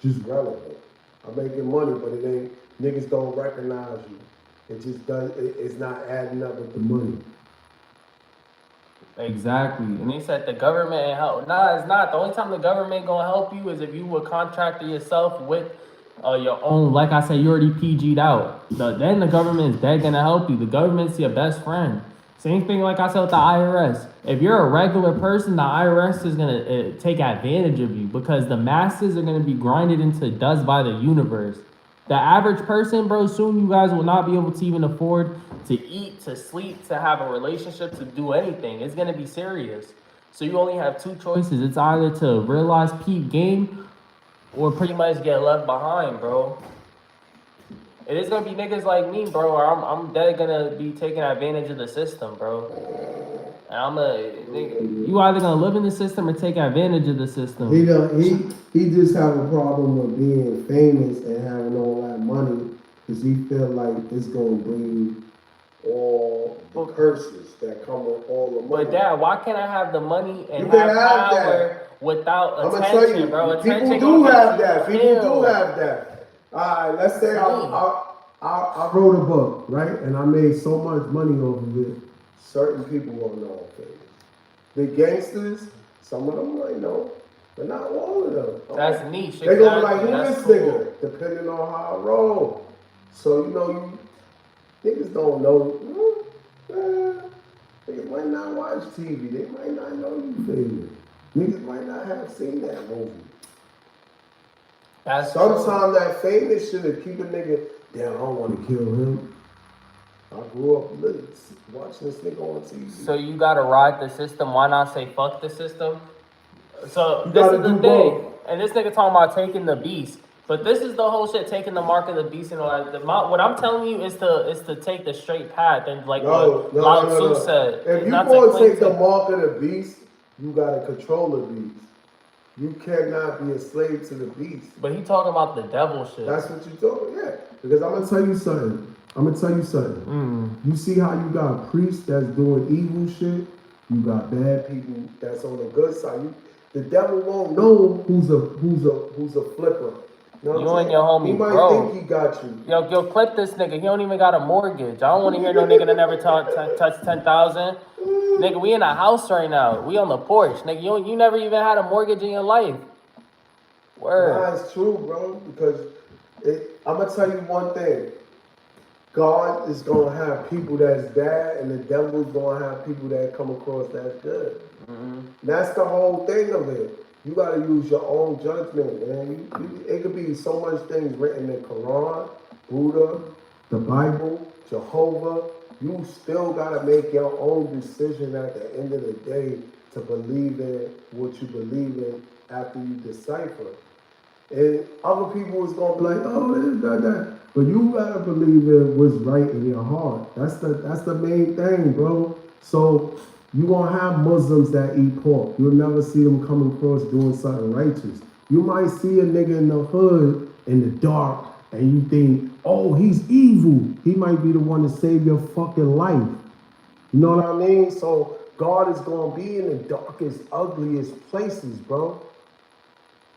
Just relevant. I'm making money, but it ain't, niggas don't recognize you. It just does, it's not adding up with the money.
Exactly. And they said the government ain't help. Nah, it's not. The only time the government gonna help you is if you a contractor yourself with your own. Like I said, you already PG'd out. Then the government is dead gonna help you. The government's your best friend. Same thing like I said with the IRS. If you're a regular person, the IRS is gonna take advantage of you because the masses are gonna be grinded into dust by the universe. The average person, bro, soon you guys will not be able to even afford to eat, to sleep, to have a relationship, to do anything. It's gonna be serious. So you only have two choices. It's either to realize peep game or pretty much get left behind, bro. It is gonna be niggas like me, bro, or I'm dead gonna be taking advantage of the system, bro. And you either gonna live in the system or take advantage of the system.
He just have a problem with being famous and having all that money because he feel like it's gonna bring all the curses that come with all the money.
But Dad, why can't I have the money and
You can
have
have
power without
I'm gonna
attention,
tell you,
bro?
people
Attention
do
gonna
have
get you
that. People do
killed.
have that. All right, let's say I wrote a book, right, and I made so much money off of it. Certain people won't know I'm famous. The gangsters, some of them might know, but not all of them.
That's niche.
They gonna be like,
exactly.
who
That's
this
cool.
nigga? Depending on how I roll. So you niggas don't know. Niggas might not watch TV. They might not know you famous. Niggas might not have seen that movie.
That's
Sometimes that famous shit will keep a nigga, damn, I don't want to kill him. I grew up watching this nigga on TV.
So you gotta ride the system. Why not say fuck the system? So
You
this
gotta
is the
do
thing.
both.
And this nigga talking about taking the beast. But this is the whole shit, taking the mark of the beast and all that. What I'm telling you is to take the straight path and like what Lao Tzu said.
If you
not
want to
cling
take the mark of the beast, you gotta control the beast. You cannot be a slave to the beast.
But he talking about the devil shit.
That's what you told me, yeah. Because I'm gonna tell you something. You see how you got priests that's doing evil shit? You got bad people that's on the good side. The devil won't know who's a flipper. You know what I'm
and your homie,
He might
bro.
think he got you.
Yo, clip this nigga. He don't even got a mortgage. I don't want to hear no nigga that never touched 10,000. Nigga, we in a house right now. We on the porch. Nigga, you never even had a mortgage in your life. Word.
Nah, it's true, bro. Because I'm gonna tell you one thing. God is gonna have people that's bad, and the devil is gonna have people that come across that's good. That's the whole thing of it. You gotta use your own judgment, man. It could be so much things written in the Quran, Buddha, the Bible, Jehovah. You still gotta make your own decision at the end of the day to believe in what you believe in after you decipher. And other people is gonna be like, oh, this, that. But you gotta believe in what's right in your heart. That's the main thing, bro. So you gonna have Muslims that eat pork. You'll never see them come across doing something righteous. You might see a nigga in the hood in the dark, and you think, oh, he's evil. He might be the one to save your fucking life. You know what I mean? So God is gonna be in the darkest, ugliest places, bro.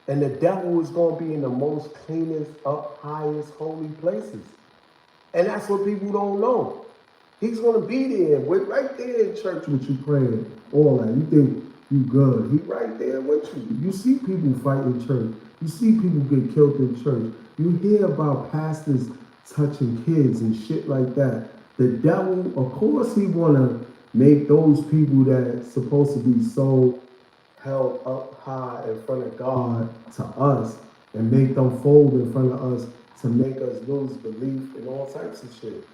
And the devil is going to be in the most cleanest, up, highest, holy places. And that's what people don't know. He's going to be there, right there in church with you praying, all that. You think you good. He right there with you. You see people fight in church. You see people get killed in church. You hear about pastors touching kids and shit like that. The devil, of course, he want to make those people that's supposed to be so held up high in front of God to us and make them fold in front of us to make us lose belief in all types of shit.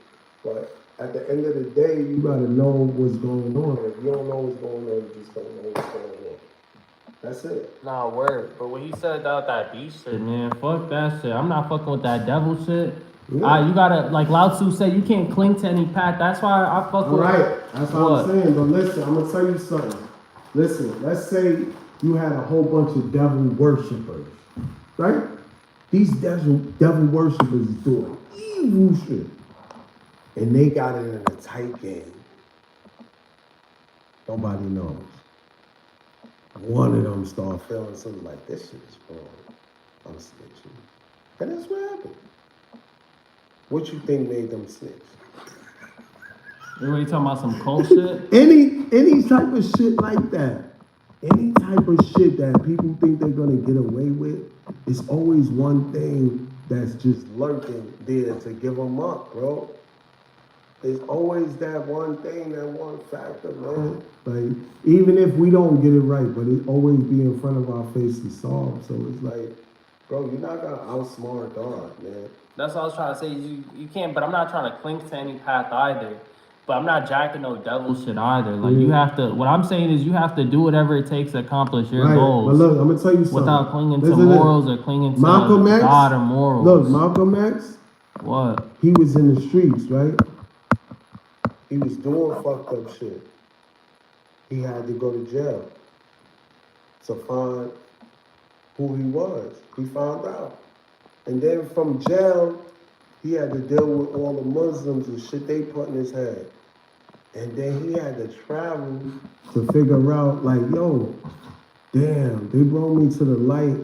But at the end of the day, you gotta know what's going on. If you don't know what's going on, you just don't know what's going on. That's it.
Nah, word. But when he said about that beast shit, man, fuck that shit. I'm not fucking with that devil shit.
Yeah.
You gotta, like Lao Tzu said, you can't cling to any path. That's why I fuck with.
Right. That's what I'm saying. But listen, I'm gonna tell you something. Listen, let's say you had a whole bunch of devil worshippers, right? These devil worshippers is doing evil shit. And they got it in a tight game. Nobody knows. One of them start feeling something like, this shit is wrong. I'm snitching. And that's what happened. What you think made them snitch?
You already talking about some cold shit?
Any type of shit like that. Any type of shit that people think they're gonna get away with, it's always one thing that's just lurking there to give them up, bro. There's always that one thing, that one factor, man. Like, even if we don't get it right, but it always be in front of our face to solve. So it's like, bro, you're not gonna outsmart God, man.
That's what I was trying to say. You can't, but I'm not trying to cling to any path either. But I'm not jacking no devil shit either. Like, you have to, what I'm saying is you have to do whatever it takes to accomplish your goals.
But look, I'm gonna tell you something.
Without clinging to morals or clinging to
Malcolm X,
God or morals.
Look, Malcolm X.
What?
He was in the streets, right? He was doing fucked up shit. He had to go to jail to find who he was. He found out. And then from jail, he had to deal with all the Muslims and shit they put in his head. And then he had to travel to figure out, like, yo, damn, they brought me to the light,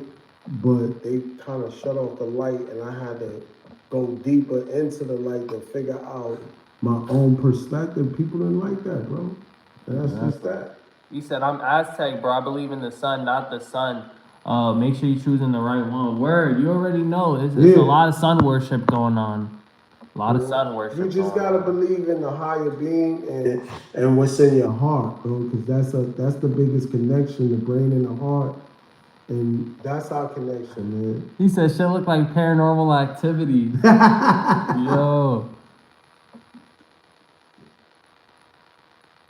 but they kind of shut off the light, and I had to go deeper into the light to figure out my own perspective. People didn't like that, bro. And that's just that.
You said I'm Aztec, bro. I believe in the sun, not the sun. Make sure you're choosing the right one. Word, you already know. There's a lot of sun worship going on. A lot of sun worship.
You just gotta believe in the higher being and what's in your heart, bro. Because that's the biggest connection, the brain and the heart. And that's our connection, man.
He said shit look like Paranormal Activity. Yo.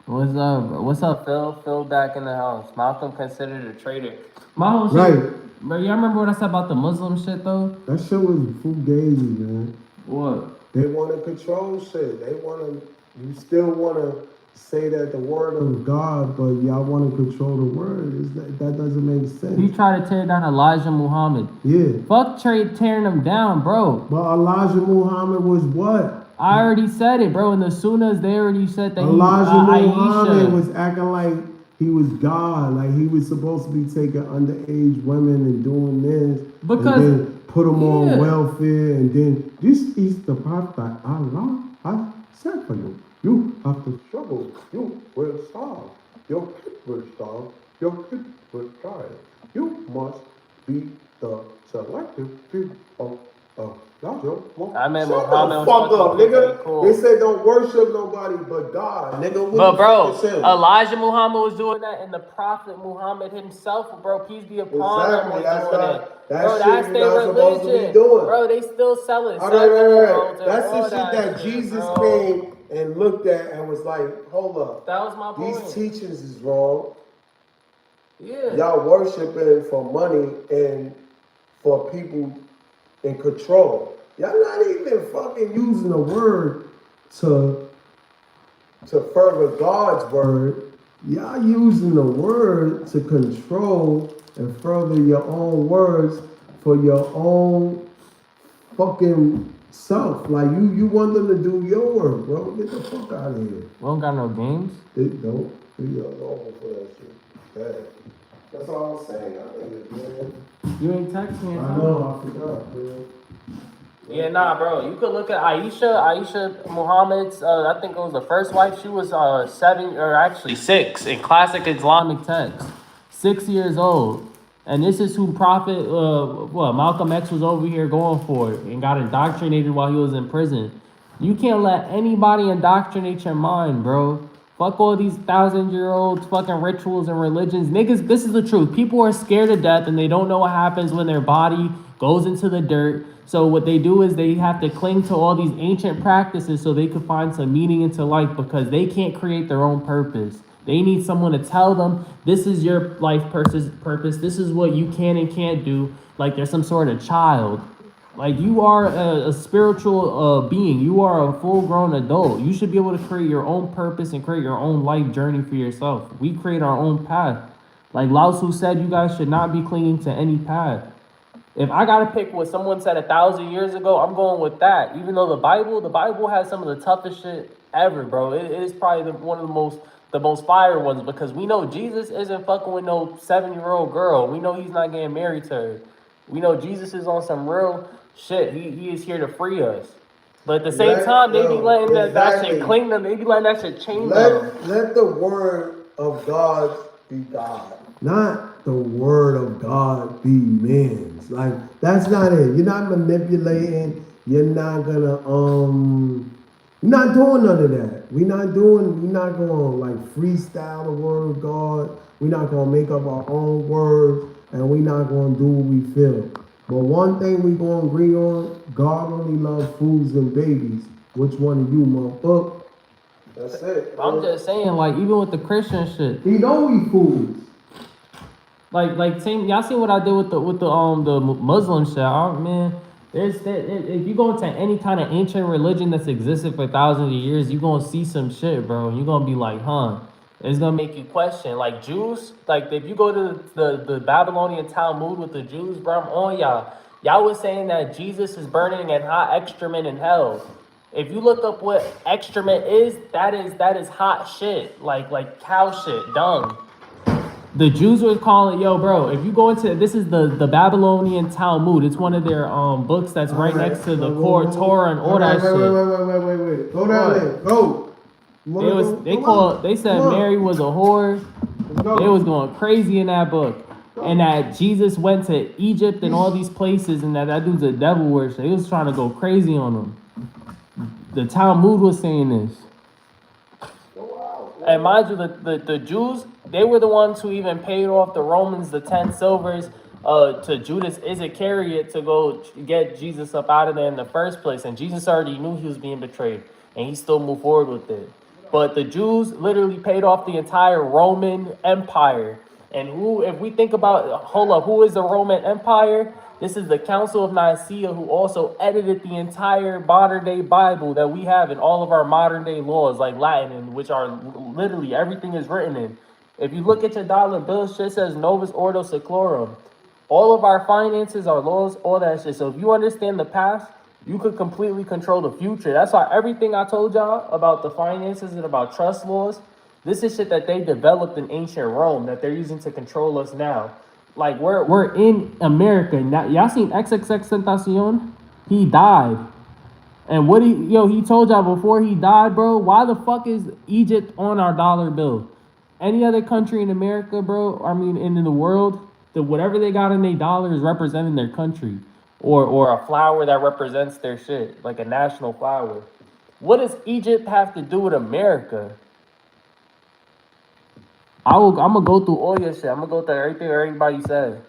What's up, bro? What's up, Phil? Phil back in the house. Malcolm considered a traitor. My whole shit.
Right.
Bro, y'all remember what I said about the Muslim shit, though?
That shit was fugazi, man.
What?
They want to control shit. You still want to say that the word of God, but y'all want to control the word. That doesn't make sense.
He tried to tear down Elijah Muhammad.
Yeah.
Fuck tearing him down, bro.
But Elijah Muhammad was what?
I already said it, bro. In the Sunnahs, they already said that
Elijah Muhammad was acting like he was God, like he was supposed to be taking underage women and doing this.
Because
and then put them on welfare, and then this is the path that Allah has set for you. You have to struggle. You will starve. Your kid will starve. Your kid will die. You must be the selective kid of Elijah Muhammad.
I meant
Shut
Muhammad
the
was
fuck up,
fucking
nigga.
cool.
They said don't worship nobody but God, nigga. What
But
the
bro,
fuck is him?
Elijah Muhammad was doing that, and the Prophet Muhammad himself, bro, peace be upon him,
Exactly.
was
That's
doing
not
it.
that
Bro,
shit
that's
you're
their
not supposed to be
religion.
doing.
Bro, they still selling
All
seven
right.
worlds and
That's
all
the shit that
shit,
Jesus
bro.
came and looked at and was like, hold up.
That was my
These
point.
teachings is wrong.
Yeah.
Y'all worshiping for money and for people in control. Y'all not even fucking using the word to further God's word. Y'all using the word to control and further your own words for your own fucking self. Like you want them to do your work, bro. Get the fuck out of here.
We don't got no games.
They don't. Leave you alone for that shit. Bad. That's all I'm saying. I think it's man.
You ain't text me.
I know. I forgot, man.
Yeah, nah, bro. You could look at Aisha Muhammad's. I think it was the first wife. She was 7 or actually 6 in classic Islamic text. 6 years old, and this is who Prophet Malcolm X was over here going for and got indoctrinated while he was in prison. You can't let anybody indoctrinate your mind, bro. Fuck all these 1,000-year-old fucking rituals and religions. Niggas, this is the truth. People are scared to death and they don't know what happens when their body goes into the dirt. So what they do is they have to cling to all these ancient practices so they can find some meaning into life because they can't create their own purpose. They need someone to tell them, this is your life purpose. This is what you can and can't do. Like they're some sort of child. Like you are a spiritual being. You are a full-grown adult. You should be able to create your own purpose and create your own life journey for yourself. We create our own path. Like Lao Tzu said, you guys should not be clinging to any path. If I gotta pick what someone said 1,000 years ago, I'm going with that. Even though the Bible has some of the toughest shit ever, bro. It is probably one of the most fire ones because we know Jesus isn't fucking with no 7-year-old girl. We know he's not getting married to her. We know Jesus is on some real shit. He is here to free us. But at the same time, they be letting that shit cling them. They be letting that shit chain them.
Let the word of God be God. Not the word of God be man's. Like, that's not it. You're not manipulating. You're not gonna, you're not doing none of that. We're not gonna like freestyle the word of God. We're not gonna make up our own words and we're not gonna do what we feel. But one thing we gonna agree on, God only loves fools and babies. Which one of you, motherfucker? That's it.
I'm just saying, like, even with the Christian shit.
He know we fools.
Like same, y'all see what I did with the Muslim shit, man. If you go into any kind of ancient religion that's existed for thousands of years, you gonna see some shit, bro. And you gonna be like, huh? It's gonna make you question. Like Jews, like if you go to the Babylonian Talmud with the Jews, bro, I'm on y'all. Y'all was saying that Jesus is burning in hot excrement in hell. If you look up what excrement is, that is hot shit, like cow shit, dung. The Jews were calling, yo, bro, if you go into, this is the Babylonian Talmud. It's one of their books that's right next to the core Torah and all that shit.
Wait. Go down there. Go.
They said Mary was a whore. They was going crazy in that book. And that Jesus went to Egypt and all these places and that dude's a devil worshiper. They was trying to go crazy on him. The Talmud was saying this. And mind you, the Jews, they were the ones who even paid off the Romans the 10 silvers to Judas Iscariot to go get Jesus up out of there in the first place. And Jesus already knew he was being betrayed, and he still moved forward with it. But the Jews literally paid off the entire Roman Empire. And if we think about, who is the Roman Empire? This is the Council of Nicaea, who also edited the entire modern-day Bible that we have in all of our modern-day laws, like Latin, in which are literally everything is written in. If you look at your dollar bill, shit says Novus Ordo Seclorum. All of our finances, our laws, all that shit. So if you understand the past, you could completely control the future. That's why everything I told y'all about the finances and about trust laws, this is shit that they developed in ancient Rome that they're using to control us now. Like we're in America now. Y'all seen XXXTentacion? He died. And he told y'all before he died, bro, why the fuck is Egypt on our dollar bill? Any other country in America, bro, in the world, whatever they got in their dollar is representing their country. or a flower that represents their shit, like a national flower. What does Egypt have to do with America? I'm gonna go through all your shit. I'm gonna go through everything everybody said.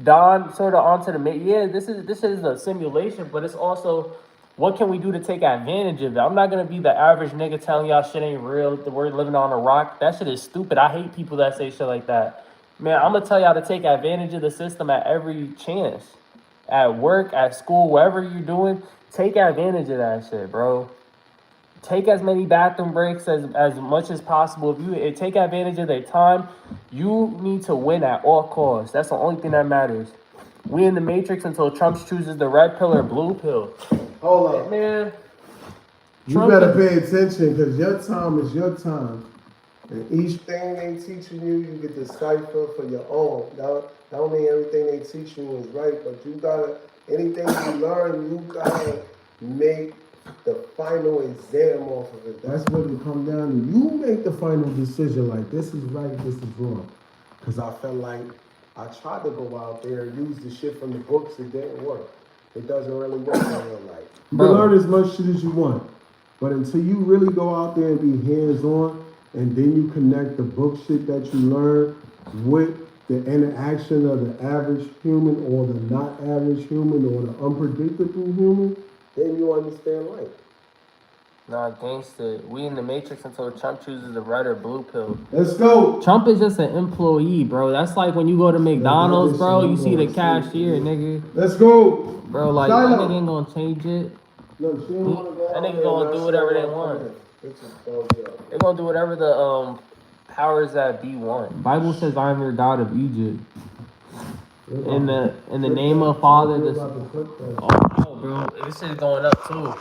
Don sort of onto the yeah. This is a simulation, but it's also what can we do to take advantage of it. I'm not gonna be the average nigga telling y'all shit ain't real. The word living on a rock. That shit is stupid. I hate people that say shit like that. Man, I'm gonna tell y'all to take advantage of the system at every chance. At work, at school, wherever you're doing, take advantage of that shit, bro. Take as many bathroom breaks as much as possible. If you take advantage of their time, you need to win at all costs. That's the only thing that matters. We in the matrix until Trump chooses the red pill or blue pill.
Hold up.
Man,
You
Trump
better
is-
pay attention because your time is your time. And each thing they teaching you, you get to decipher for your own. That don't mean everything they teach you is right, but you gotta, anything you learn, you gotta make the final exam off of it. That's what it comes down to. You make the final decision like this is right, this is wrong. Because I felt like I tried to go out there and use the shit from the books, it didn't work. It doesn't really work in real life. You
Bro.
can learn as much shit as you want. But until you really go out there and be hands-on, and then you connect the book shit that you learn with the interaction of the average human or the not average human or the unpredictable human, then you understand life.
nah, gangster. We in the matrix until Trump chooses the red or blue pill.
Let's go.
Trump is just an employee, bro. That's like when you go to McDonald's, bro. You see the cashier, nigga.
Let's go.
Bro, like
Shiloh.
that nigga ain't gonna change it.
Look, she don't wanna go
That
out
nigga
there
gonna
and
do
not
whatever
show
they
up
want.
on it. It's just thumbs up.
They're gonna do whatever the powers that be want. Bible says, "I am your God of Egypt." In the name of Father,
We're
this.
about to click that.
Oh no, bro, this shit is going up too.